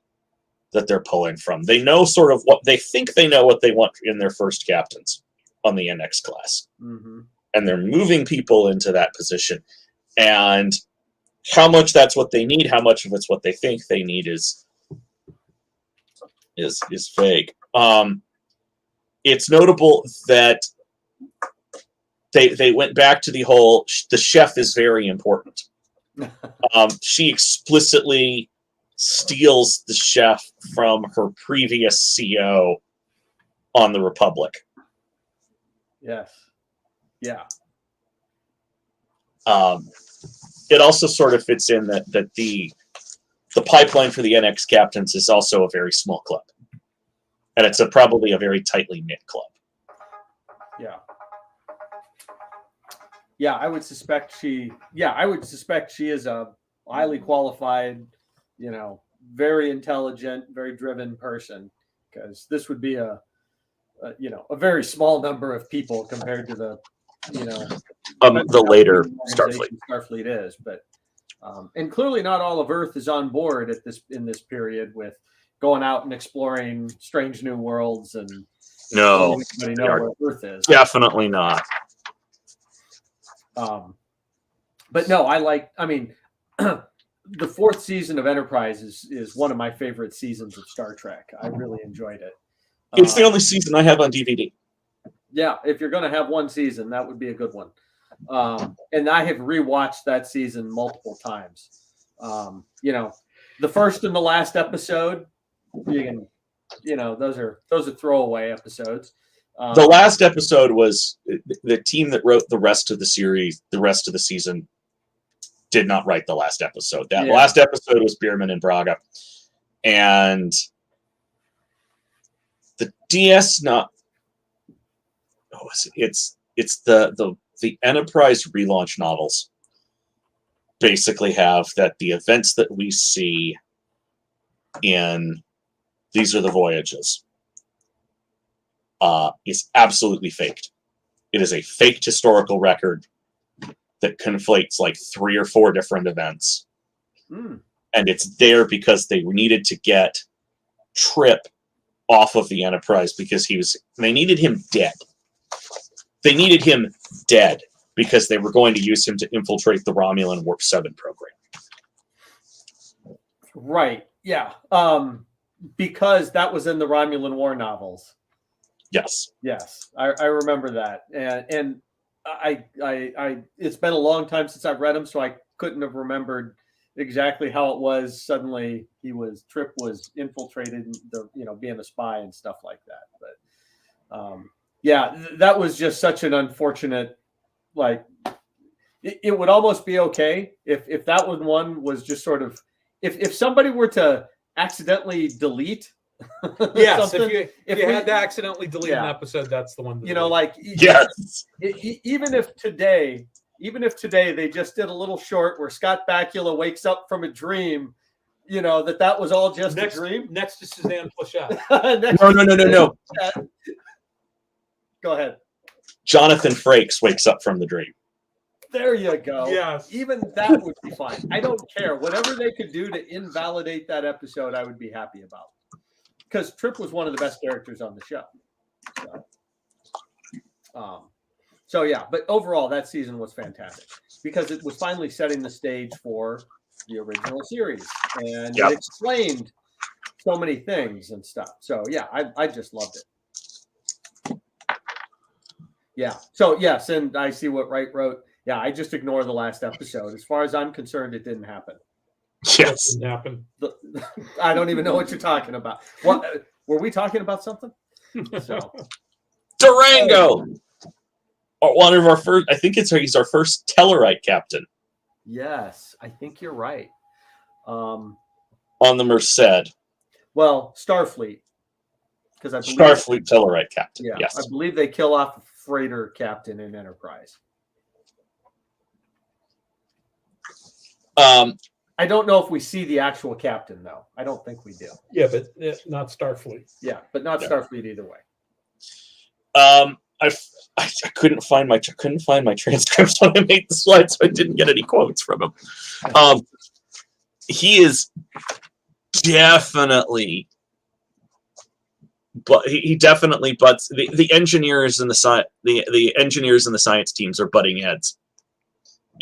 that they're pulling from. They know sort of what they think they know what they want in their first captains on the NX class. Mm-hmm. And they're moving people into that position. And how much that's what they need, how much of it's what they think they need is vague. It's notable that they went back to the chef is very important. She explicitly steals the chef from her previous CO on the Republic. Yes. Yeah. It also sort of fits in that the the pipeline for the NX captains is also a very small club, and it's probably a very tightly knit club. Yeah. Yeah, I would suspect she is a highly qualified, very intelligent, very driven person, because this would be a very small number of people compared to the later Starfleet is, but and clearly not all of Earth is on board in this period with going out and exploring strange new worlds and no, where Earth is. Definitely not. But no, the fourth season of Enterprise is one of my favorite seasons of Star Trek. I really enjoyed it. It's the only season I have on DVD. Yeah, if you're going to have one season, that would be a good one. And I have rewatched that season multiple times. The first and the last episode, those are throwaway episodes. The last episode was the team that wrote the rest of the series, the rest of the season did not write the last episode. That last episode was Bierman and Braga. And the DS it's the Enterprise relaunch novels basically have that the events that we see in These Are the Voyages is absolutely faked. It is a faked historical record that conflates like 3 or 4 different events. And it's there because they needed to get Trip off of the Enterprise because they needed him dead. They needed him dead because they were going to use him to infiltrate the Romulan Warp 7 program. Right. Yeah. Because that was in the Romulan War novels. Yes. Yes. I remember that. And I it's been a long time since I've read them, so I couldn't have remembered exactly how it was. Suddenly Trip was infiltrated, being a spy and stuff like that. But that was just such an unfortunate, it would almost be okay if that one was just sort of, if somebody were to accidentally delete. Yes, if you had to accidentally delete an episode, that's the one. Yes. Even if today they just did a little short where Scott Bakula wakes up from a dream, that was all just a dream. Next to Suzanne Plachette. No. Go ahead. Jonathan Frakes wakes up from the dream. There you go. Yes. Even that would be fine. I don't care. Whatever they could do to invalidate that episode, I would be happy about. Because Trip was one of the best characters on the show. But overall, that season was fantastic because it was finally setting the stage for the original series, and it explained so many things and stuff. So I just loved it. Yeah. So yes, and I see what Wright wrote. Yeah, I just ignore the last episode. As far as I'm concerned, it didn't happen. Yes. It didn't happen. I don't even know what you're talking about. What were we talking about? Something? So Durango, one of our first. I think he's our first Tellarite captain. Yes, I think you're right. On the Merced. Well, Starfleet, because I believe Starfleet Tellarite captain. Yeah, yes, I believe they kill off a freighter captain in Enterprise. I don't know if we see the actual captain, though. I don't think we do. Yeah, but not Starfleet. Yeah, but not Starfleet either way. I couldn't find my transcripts when I made the slide, so I didn't get any quotes from him. He is definitely, but he definitely butts the engineers and the engineers and the science teams are butting heads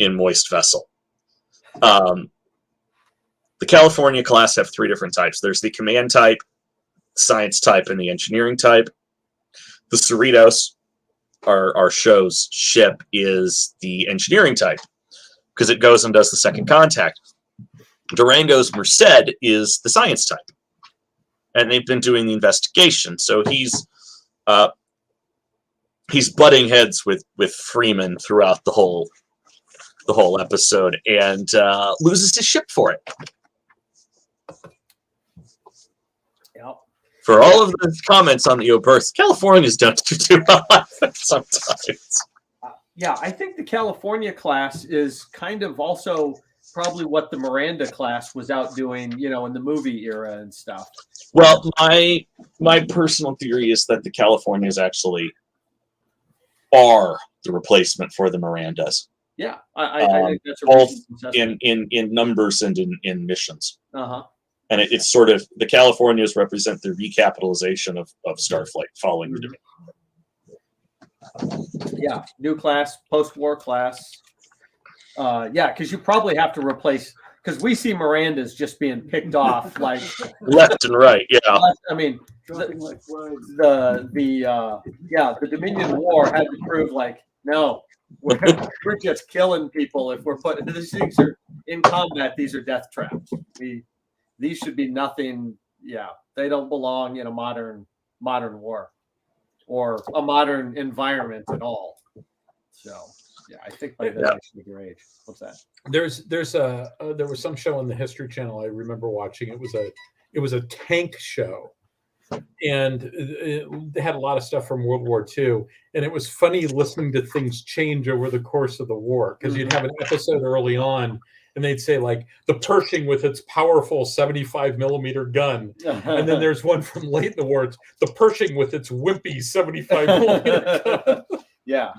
in Moist Vessel. The California class have 3 different types. There's the command type, science type, and the engineering type. The Cerritos, our show's ship, is the engineering type because it goes and does the second contact. Durango's Merced is the science type, and they've been doing the investigation. So he's butting heads with Freeman throughout the whole episode and loses his ship for it. For all of the comments on the Oberth, California's don't do too well sometimes. Yeah, I think the California class is kind of also probably what the Miranda class was out doing, you know, in the movie era and stuff. Well, my personal theory is that the Californias actually are the replacement for the Mirandas. Yeah, I think that's a both reasonable in numbers and in missions. Uh-huh. And it's sort of the Californias represent the recapitalization of Starfleet following the Dominion. Yeah, new class, post-war class. Yeah, because you probably have to replace, because we see Miranda's just being picked off like left and right. Yeah, I mean, Dropping like flies. the Dominion War had to prove like, no, we're just killing people if we're putting these things are in combat. These are death traps. These should be nothing. Yeah, they don't belong in a modern war or a modern environment at all. So yeah, I think by then I should be your age. What's that? There was some show on the History Channel I remember watching. It was a tank show, and they had a lot of stuff from World War II. And it was funny listening to things change over the course of the war, because you'd have an episode early on, and they'd say like the Pershing with its powerful 75 millimeter gun, and then there's one from late in the war. It's the Pershing with its wimpy 75 millimeter gun. Yeah.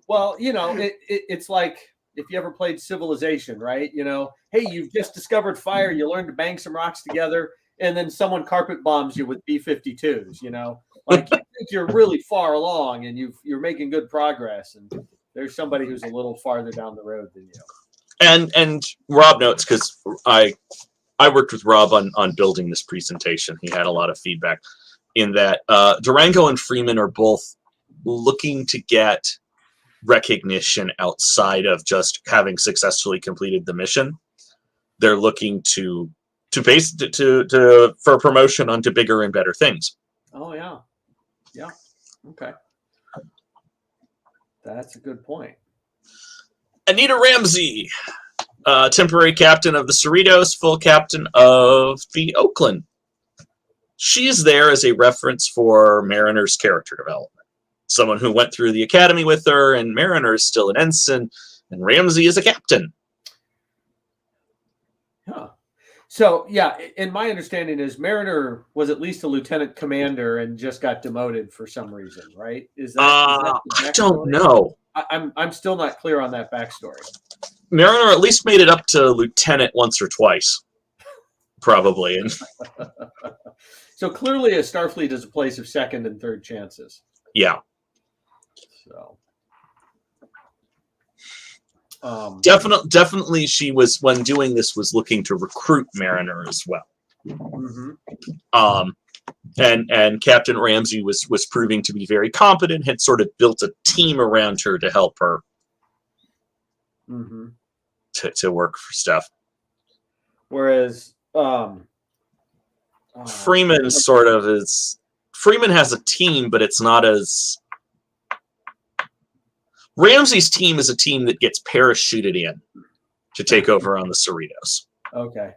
Well, you know, it's like if you ever played Civilization, right? You know, hey, you've just discovered fire. You learn to bang some rocks together, and then someone carpet bombs you with B-52s. You know, like you think you're really far along and you're making good progress, and there's somebody who's a little farther down the road than you. And Rob notes, because I worked with Rob on building this presentation. He had a lot of feedback in that Durango and Freeman are both looking to get recognition outside of just having successfully completed the mission. They're looking to for promotion onto bigger and better things. Oh yeah. Okay, that's a good point. Anita Ramsey, temporary captain of the Cerritos, full captain of the Oakland. She's there as a reference for Mariner's character development. Someone who went through the academy with her, and Mariner is still an ensign, and Ramsey is a captain. Yeah. So, yeah, and my understanding is Mariner was at least a lieutenant commander and just got demoted for some reason, right? Is that the I don't know. I'm still not clear on that backstory. Mariner at least made it up to lieutenant once or twice, probably. So clearly, a Starfleet is a place of second and third chances. Yeah. So. Definitely she was, when doing this, was looking to recruit Mariner as well. Mm-hmm. And Captain Ramsey was proving to be very competent, had sort of built a team around her to help her to work for stuff. Whereas Freeman sort of is. Freeman has a team, but it's not as. Ramsey's team is a team that gets parachuted in to take over on the Cerritos. Okay.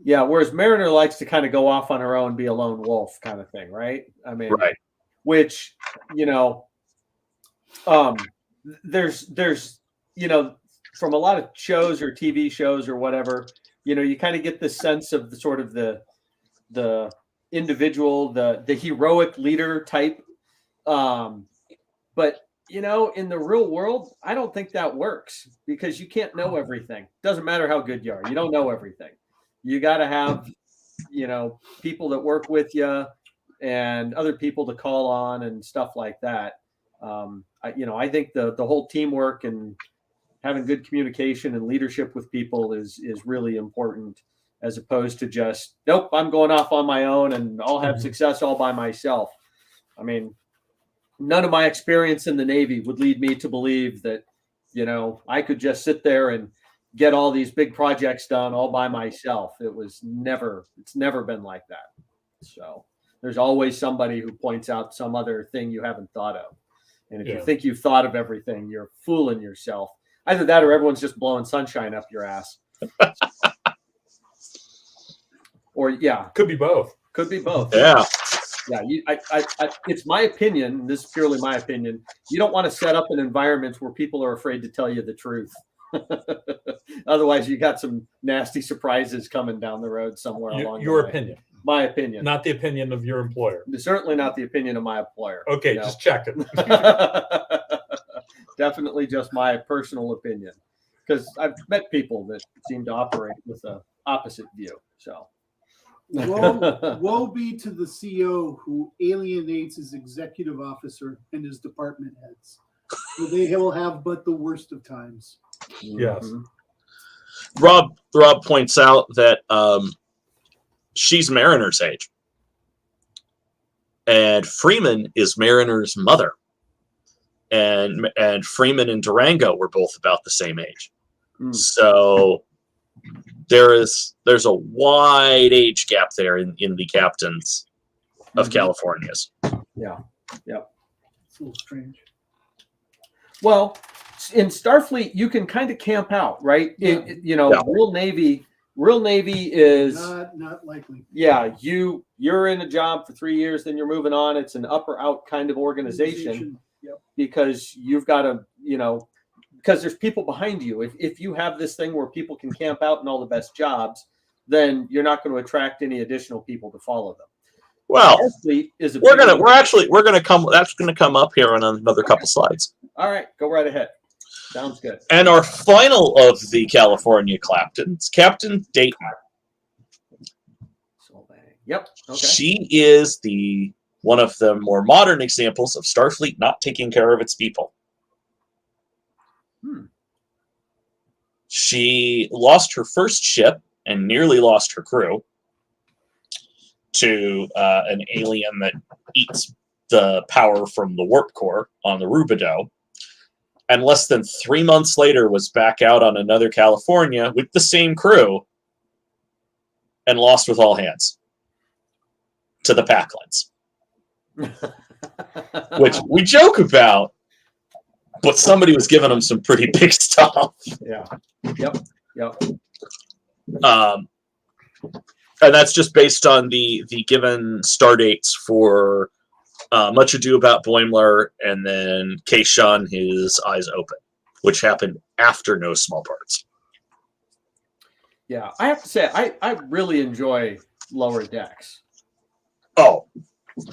Yeah, whereas Mariner likes to kind of go off on her own, be a lone wolf kind of thing, right? I mean, right. Which, you know, there's, you know, from a lot of shows or TV shows or whatever, you know, you kind of get this sense of the sort of the individual, the heroic leader type. But you know, in the real world, I don't think that works, because you can't know everything. Doesn't matter how good you are. You don't know everything. You got to have, you know, people that work with you and other people to call on and stuff like that. I think the whole teamwork and having good communication and leadership with people is really important, as opposed to just, nope, I'm going off on my own and I'll have success all by myself. I mean, none of my experience in the Navy would lead me to believe that, you know, I could just sit there and get all these big projects done all by myself. It's never been like that. So there's always somebody who points out some other thing you haven't thought of. And if you think you've thought of everything, you're fooling yourself. Either that or everyone's just blowing sunshine up your ass. Or yeah, Could be both. could be both. Yeah. Yeah, it's my opinion. This is purely my opinion. You don't want to set up an environment where people are afraid to tell you the truth. Otherwise, you got some nasty surprises coming down the road somewhere along Your the way. opinion, My opinion. not the opinion of your employer. Certainly not the opinion of my employer. Okay, you know. just checking. Definitely just my personal opinion. Because I've met people that seem to operate with an opposite view. So. Woe be to the CEO who alienates his executive officer and his department heads. For they will have but the worst of times. Yes. Mm-hmm. Rob points out that she's Mariner's age, and Freeman is Mariner's mother, and Freeman and Durango were both about the same age. So there's a wide age gap there in the captains of California's. Yeah. Yep. It's a little strange. Well, in Starfleet, you can kind of camp out, right? Yeah. Real Navy is not likely. Yeah, you're in a job for 3 years, then you're moving on. It's an up or out kind of organization. Yep. Because you've got to, because there's people behind you. If you have this thing where people can camp out in all the best jobs, then you're not going to attract any additional people to follow them. Well, Starfleet is we're gonna come. That's gonna come up here on another couple slides. All right, go right ahead. Sounds good. And our final of the California captains, Captain Dayton. Yep. Okay. She is one of the more modern examples of Starfleet not taking care of its people. She lost her first ship and nearly lost her crew to an alien that eats the power from the warp core on the Rubidoux. And less than 3 months later was back out on another California with the same crew and lost with all hands to the Packlins. Which we joke about, but somebody was giving them some pretty big stuff. Yeah. Yep. And that's just based on the given star dates for Much Ado About Boimler and then Keishon, His Eyes Open, which happened after No Small Parts. Yeah, I have to say, I really enjoy Lower Decks. Oh,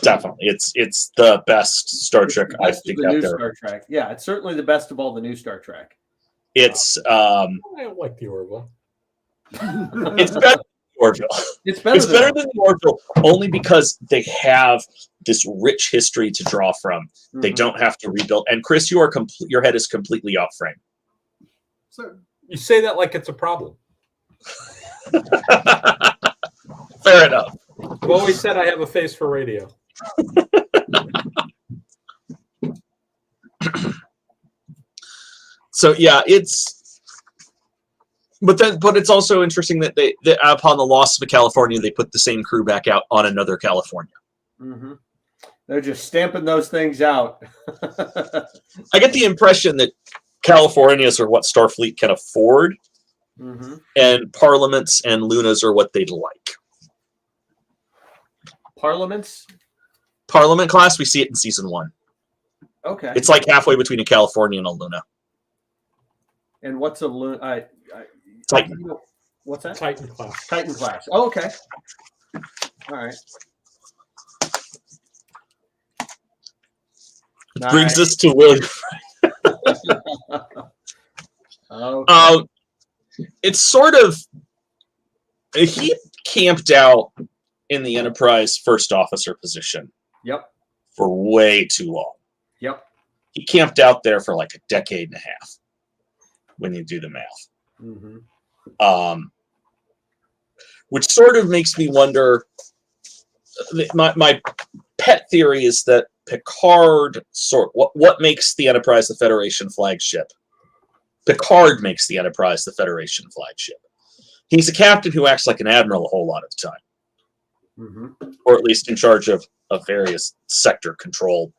definitely. It's the best Star Trek I think out there. Star Trek. Yeah, it's certainly the best of all the new Star Trek. It's I don't like the Orville. it's better than the Orville. It's better than the Orville only because they have this rich history to draw from. Mm-hmm. They don't have to rebuild. And Chris, your head is completely off frame. So you say that like it's a problem. Fair enough. I've always said I have a face for radio. So yeah, but it's also interesting that they upon the loss of a California, they put the same crew back out on another California. Mm-hmm. They're just stamping those things out. I get the impression that Californias are what Starfleet can afford, and Parliaments and Lunas are what they'd like. Parliament class, we see it in season 1. Okay. It's like halfway between a California and a Luna. And what's a Luna? Titan. What's that? Titan class. Titan class. Oh, okay. All right. Brings us to William. Okay. It's sort of he camped out in the Enterprise first officer position. Yep. For way too long. Yep. He camped out there for like a decade and a half. When you do the math. Which sort of makes me wonder. My pet theory is that Picard what makes the Enterprise the Federation flagship? Picard makes the Enterprise the Federation flagship. He's a captain who acts like an admiral a whole lot of the time, or at least in charge of various sector control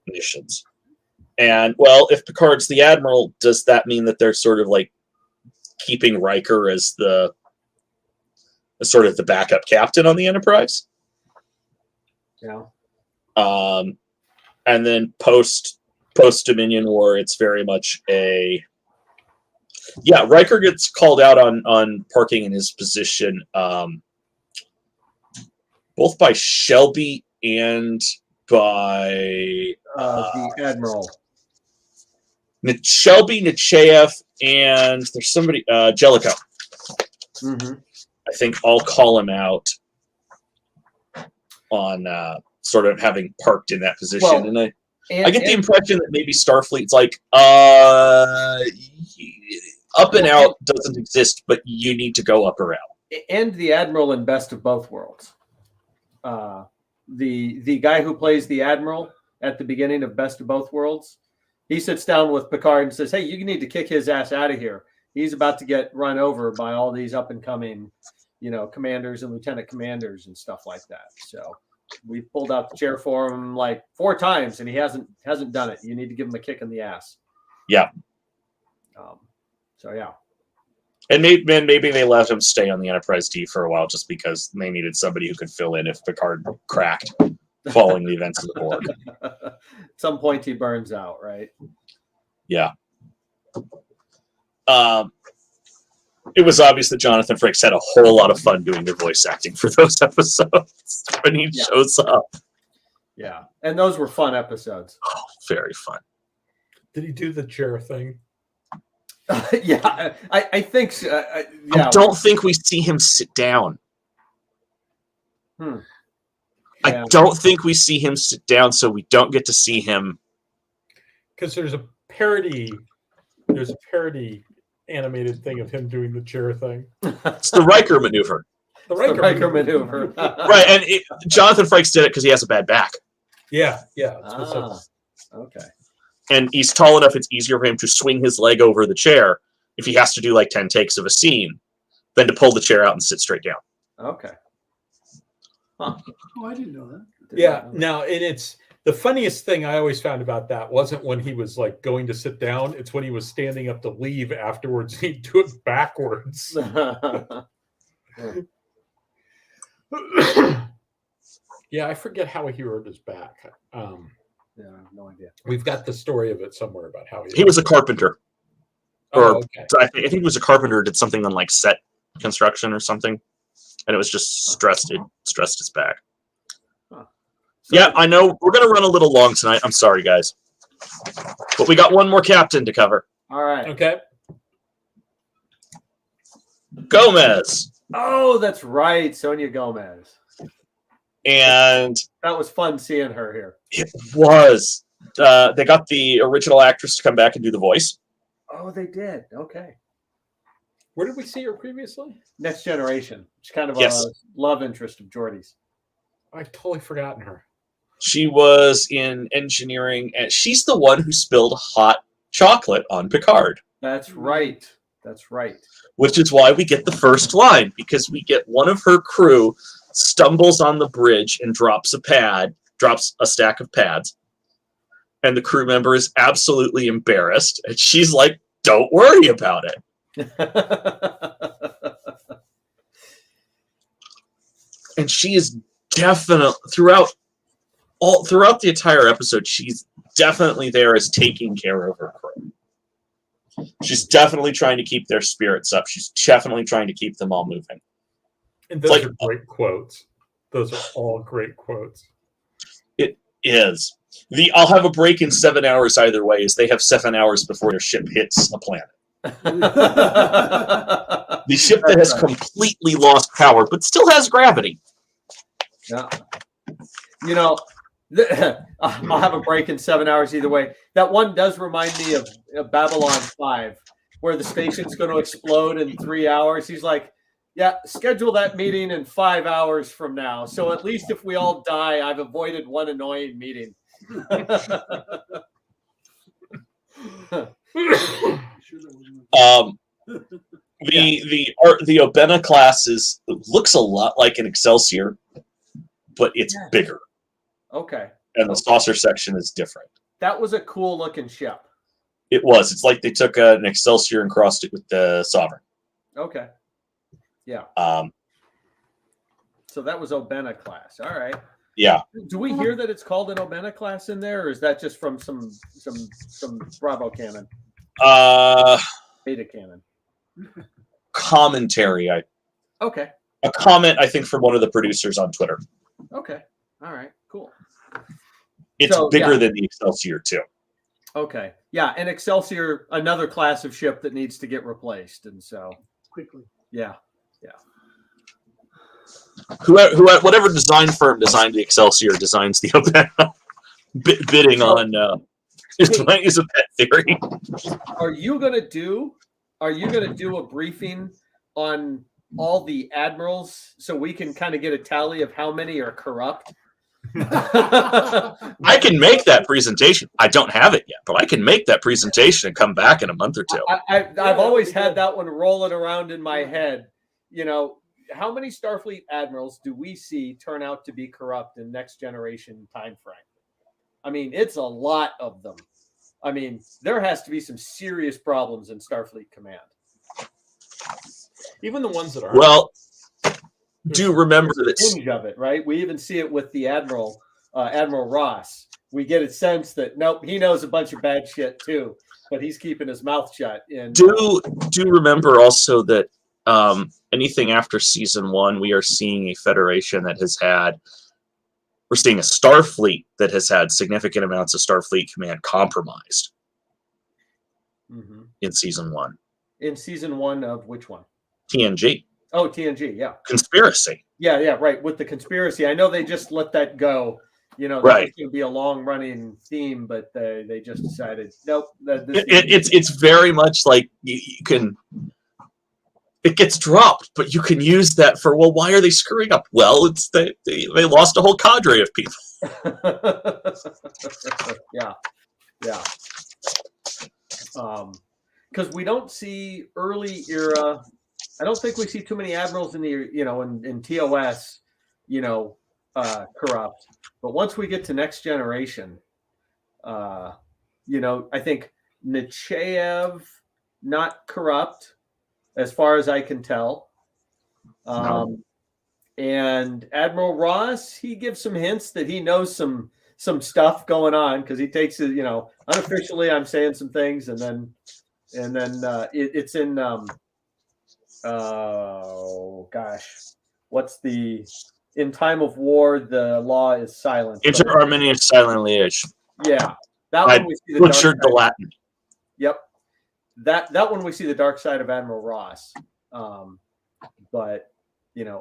missions. And well, if Picard's the admiral, does that mean that they're sort of like keeping Riker as the as sort of the backup captain on the Enterprise. Yeah. And then post Dominion War, it's very much a Riker gets called out on parking in his position, both by Shelby and by The Admiral. Shelby, Nechayev, and there's somebody Jellicoe. Mm-hmm. I think I'll call him out on sort of having parked in that position. Well, and I get the impression that maybe Starfleet's like, up and out doesn't exist, but you need to go up around. And the Admiral in Best of Both Worlds. The guy who plays the Admiral at the beginning of Best of Both Worlds, he sits down with Picard and says, hey, you need to kick his ass out of here. He's about to get run over by all these up and coming, commanders and lieutenant commanders and stuff like that. So we pulled out the chair for him like 4 times, and he hasn't done it. You need to give him a kick in the ass. Yeah. So yeah. And maybe they let him stay on the Enterprise D for a while just because they needed somebody who could fill in if Picard cracked following the events of the Borg. At some point he burns out, right? Yeah. It was obvious that Jonathan Frakes had a whole lot of fun doing the voice acting for those episodes when he shows up. Yeah, and those were fun episodes. Oh, very fun. Did he do the chair thing? Yeah, I think so. I don't think we see him sit down. Yeah. I don't think we see him sit down, so we don't get to see him. Because there's a parody animated thing of him doing the chair thing. It's the Riker maneuver. The Riker maneuver. Right, and Jonathan Frakes did it because he has a bad back. Yeah. Okay. And he's tall enough, it's easier for him to swing his leg over the chair if he has to do like 10 takes of a scene than to pull the chair out and sit straight down. Okay. Huh. Oh, I didn't know that. Yeah. Now, and it's the funniest thing I always found about that wasn't when he was like going to sit down. It's when he was standing up to leave afterwards. He'd do it backwards. Yeah, I forget how he hurt his back. Yeah, I have no idea. We've got the story of it somewhere about how He was a carpenter. Okay. I think he was a carpenter, did something on like set construction or something. And it was just stressed his back. Huh. Yeah, I know we're going to run a little long tonight. I'm sorry, guys. But we got one more captain to cover. All right. Okay. Gomez. Oh, that's right. Sonya Gomez. And that was fun seeing her here. It was. They got the original actress to come back and do the voice. Oh, they did. Okay. Where did we see her previously? Next Generation. She's kind of a love interest of Geordi's. I've totally forgotten her. She was in engineering, and she's the one who spilled hot chocolate on Picard. That's right. That's right. Which is why we get the first line, because we get one of her crew stumbles on the bridge and drops a stack of pads. And the crew member is absolutely embarrassed. And she's like, don't worry about it. And she is definitely throughout the entire episode, she's definitely there as taking care of her crew. She's definitely trying to keep their spirits up. She's definitely trying to keep them all moving. And those are great quotes. Those are all great quotes. It is. I'll have a break in 7 hours either way, as they have 7 hours before their ship hits a planet. The ship that has completely lost power, but still has gravity. Yeah. I'll have a break in 7 hours either way. That one does remind me of Babylon 5, where the station's going to explode in 3 hours. He's like, yeah, schedule that meeting in 5 hours from now. So at least if we all die, I've avoided one annoying meeting. The Obena class looks a lot like an Excelsior, but it's bigger. Okay. And the saucer section is different. That was a cool looking ship. It was. It's like they took an Excelsior and crossed it with the Sovereign. Okay. Yeah. So that was Obena class. All right. Yeah. Do we hear that it's called an Obena class in there, or is that just from some Bravo canon, Beta canon? Commentary. Okay. A comment, I think, from one of the producers on Twitter. Okay. All right. Cool. It's bigger than the Excelsior too. Okay. Yeah, and Excelsior, another class of ship that needs to get replaced, and so quickly. yeah. Whatever design firm designed the Excelsior designs the Obena. Bidding on is a pet theory. Are you gonna do a briefing on all the admirals so we can kind of get a tally of how many are corrupt? I can make that presentation. I don't have it yet, but I can make that presentation and come back in a month or two. I've always had that one rolling around in my head. You know, how many Starfleet admirals do we see turn out to be corrupt in next generation time frame? I mean, it's a lot of them. I mean, there has to be some serious problems in Starfleet Command. Even the ones that are well. Do remember that Hinge of it, right? We even see it with the Admiral Ross. We get a sense that nope, he knows a bunch of bad shit too, but he's keeping his mouth shut. And do remember also that anything after season 1, we are seeing a Federation that has had. We're seeing a Starfleet that has had significant amounts of Starfleet Command compromised in season 1. In season 1 of which one? TNG. Oh, TNG, yeah. Conspiracy. Yeah, right. With the conspiracy, I know they just let that go. You know, right. It's going to be a long-running theme, but they just decided, nope. It's very much like you can. It gets dropped, but you can use that for, well, why are they screwing up? Well, it's they lost a whole cadre of people. Yeah. Because we don't see early era. I don't think we see too many admirals in the in TOS, corrupt. But once we get to next generation, I think Nechayev not corrupt, as far as I can tell. No. And Admiral Ross, he gives some hints that he knows some stuff going on because he takes it, unofficially. I'm saying some things, and then it's in. Oh gosh, what's the in time of war the law is silent. Inter Arminius silently ish. Yeah, that one we see the butchered the Latin. Yep, that one we see the dark side of Admiral Ross. But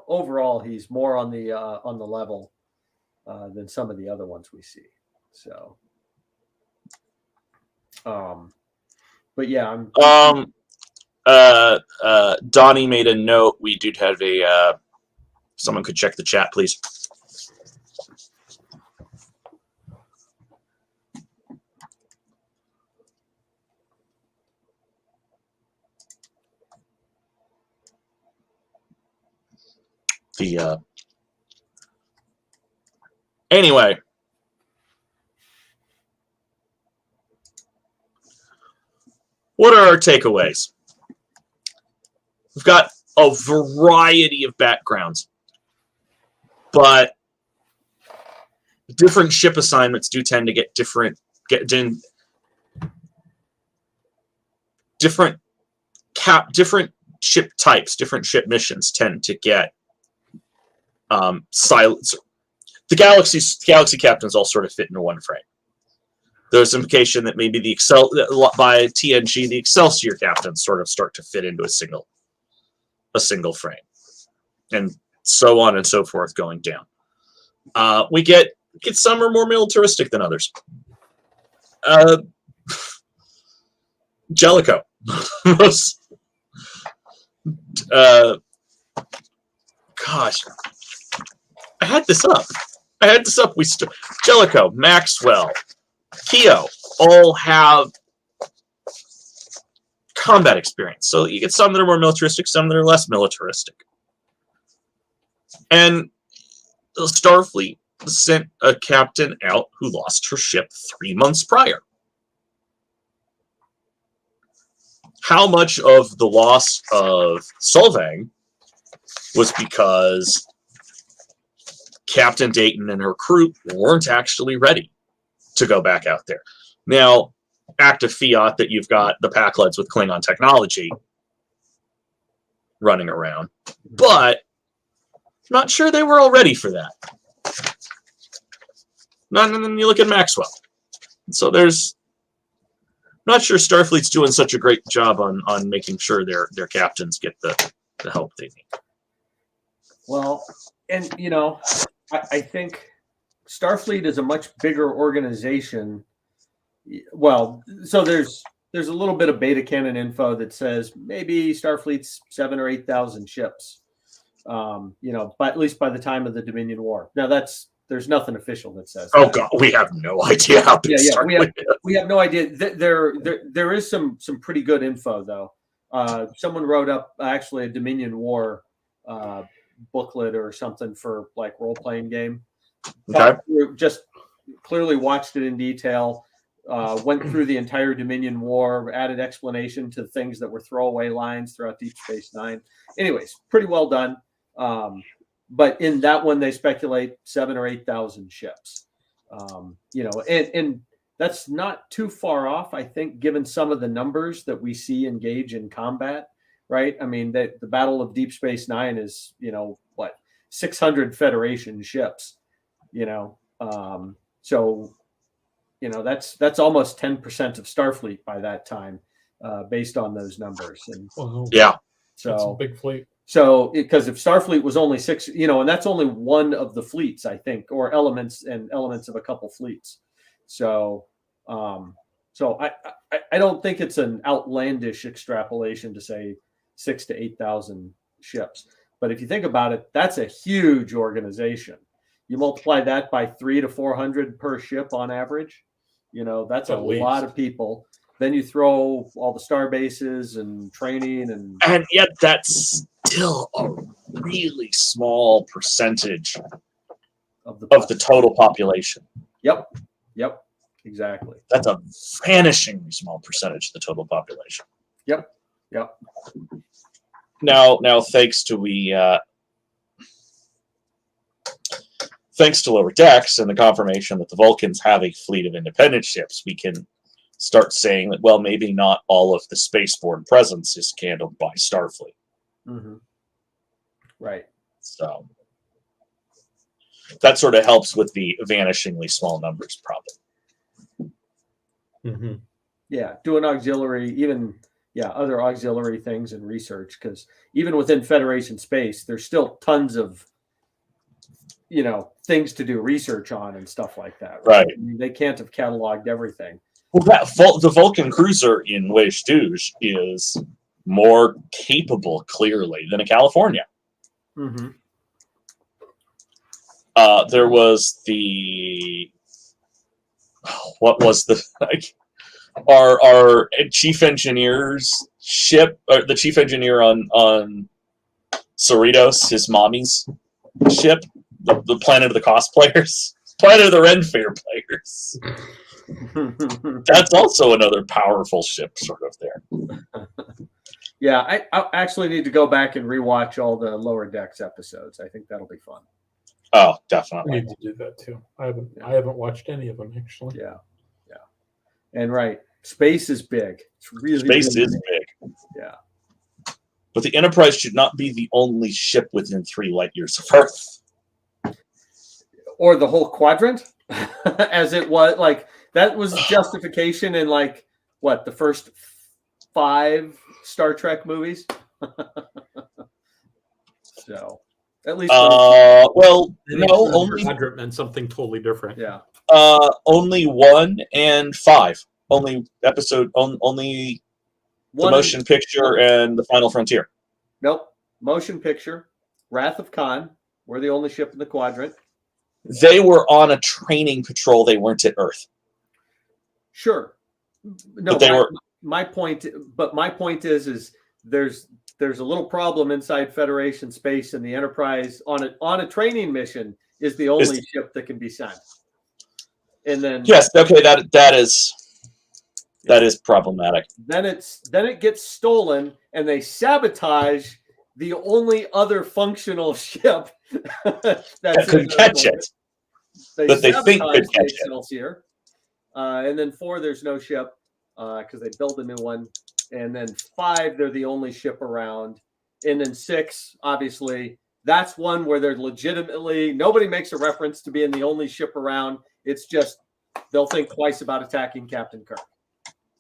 overall he's more on the level than some of the other ones we see. So, but yeah, Donnie made a note. We do have a someone could check the chat, please. Anyway, what are our takeaways? We've got a variety of backgrounds, but different ship assignments do tend to get different ship types, different ship missions tend to get silence. The galaxy captains all sort of fit into one frame. There's implication that maybe by TNG, the Excelsior captains sort of start to fit into a single frame, and so on and so forth going down. We get some are more militaristic than others. Jellicoe. Gosh, I had this up. Jellicoe, Maxwell, Keo all have combat experience. So you get some that are more militaristic, some that are less militaristic. And Starfleet sent a captain out who lost her ship 3 months prior. How much of the loss of Solvang was because Captain Dayton and her crew weren't actually ready to go back out there. Now, act of fiat that you've got the Pakleds with Klingon technology running around, but not sure they were all ready for that. And then you look at Maxwell. So not sure Starfleet's doing such a great job on making sure their captains get the help they need. Well, and I think Starfleet is a much bigger organization. Well, so there's a little bit of beta canon info that says maybe Starfleet's 7,000 or 8,000 ships. But at least by the time of the Dominion War. Now there's nothing official that says. Oh that. God, we have no idea how big Starfleet is. We have no idea. There is some pretty good info though. Someone wrote up actually a Dominion War booklet or something for like role playing game. Okay. Just clearly watched it in detail. Went through the entire Dominion War, added explanation to things that were throwaway lines throughout Deep Space Nine. Anyways, pretty well done. But in that one, they speculate 7,000 or 8,000 ships. And that's not too far off, I think, given some of the numbers that we see engage in combat. Right? I mean, the Battle of Deep Space Nine is 600 Federation ships. So. That's almost 10% of Starfleet by that time, based on those numbers. And that's so a big fleet. So because if Starfleet was only 6, and that's only one of the fleets, I think, or elements of a couple fleets. So, I don't think it's an outlandish extrapolation to say 6,000 to 8,000 ships. But if you think about it, that's a huge organization. You multiply that by 300 to 400 per ship on average. That's a lot of people. Then you throw all the star bases and training and yet that's still a really small percentage of the total population. Yep, exactly. That's a vanishingly small percentage of the total population. Yep. Now, thanks to Lower Decks and the confirmation that the Vulcans have a fleet of independent ships, we can start saying that, well, maybe not all of the spaceborne presence is handled by Starfleet. Mm-hmm. Right. So that sort of helps with the vanishingly small numbers problem. Mm-hmm. Yeah, doing other auxiliary things and research, because even within Federation space, there's still tons of things to do research on and stuff like that. Right. I mean, they can't have cataloged everything. Well, the Vulcan cruiser in Weish Douche is more capable, clearly, than a California. Mm-hmm. There was our chief engineer's ship, or the chief engineer on Cerritos, his mommy's ship, the planet of the cosplayers, planet of the Ren Fair players. That's also another powerful ship sort of there. Yeah, I actually need to go back and rewatch all the Lower Decks episodes. I think that'll be fun. Oh, I definitely. need to do that too. I haven't watched any of them actually. Yeah. And right, space is big. It's really Space really is big. Yeah. But the Enterprise should not be the only ship within 3 light years of Earth. Or the whole quadrant, as it was. Like, that was justification in the first 5 Star Trek movies. So at least only quadrant meant something totally different. Yeah. Only 1 and 5. Only episode. Only the motion picture and the Final Frontier. Nope. Motion picture, Wrath of Khan. We're the only ship in the quadrant. They were on a training patrol. They weren't at Earth. Sure. No, but they were. My point is there's a little problem inside Federation space, and the Enterprise on a training mission is the only ship that can be sent. And then yes, okay, that is problematic. Then it gets stolen, and they sabotage the only other functional ship That could catch it. That they think could sabotaged catch the it. Excelsior. And then 4, there's no ship because they built a new one. And then 5, they're the only ship around. And then 6, obviously, that's one where they're legitimately, nobody makes a reference to being the only ship around. It's just they'll think twice about attacking Captain Kirk.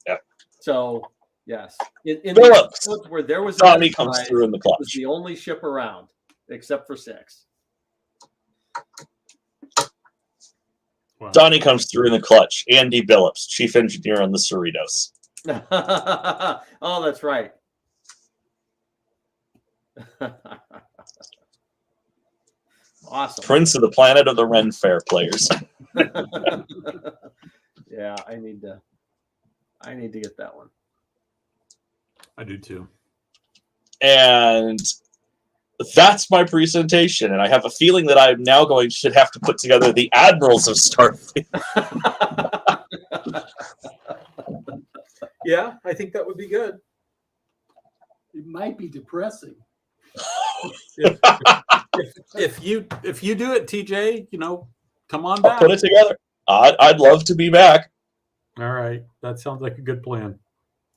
Yeah. So, yes. In Phillips. the where there was Tommy comes through in the it was clutch. the only ship around, except for 6. Wow. Donnie comes through in the clutch. Andy Billups, chief engineer on the Cerritos. Oh, that's right. Awesome. Prince of the Planet of the Ren Fair players. Yeah, I need to get that one. I do too. And that's my presentation. And I have a feeling that I'm now should have to put together the Admirals of Starfleet. Yeah, I think that would be good. It might be depressing. If you do it, TJ, come on I'll back. put it together. I'd love to be back. All right, that sounds like a good plan.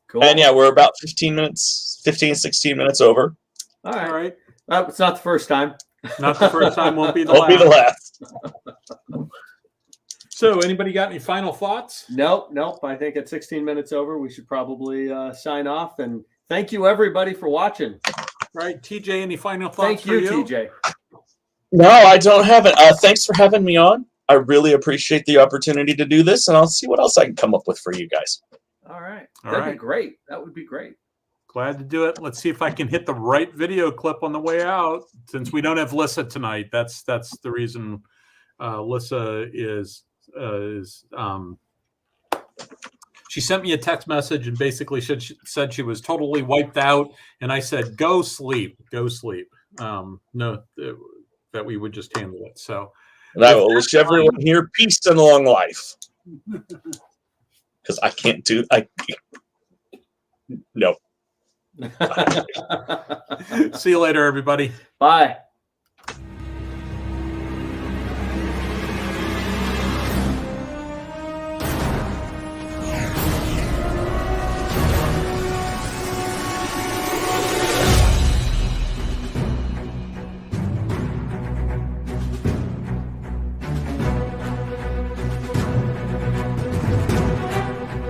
Cool. And yeah, we're about 16 minutes over. All All right. right, It's not the first time. not the first time, won't be the Won't be the last. last. So, anybody got any final thoughts? Nope. I think at 16 minutes over, we should probably sign off. And thank you, everybody, for watching. Right, TJ, any final thoughts? Thank you, for you? TJ. No, I don't have it. Thanks for having me on. I really appreciate the opportunity to do this, and I'll see what else I can come up with for you guys. All right. All That'd right. be great. That would be great. Glad to do it. Let's see if I can hit the right video clip on the way out. Since we don't have Lissa tonight, that's the reason. Lissa is she sent me a text message and basically said she was totally wiped out, and I said, "Go sleep, go sleep." No, that we would just handle it. So, And I will wish everyone here peace and long life. Because I can't do. No. see you later, everybody. Bye.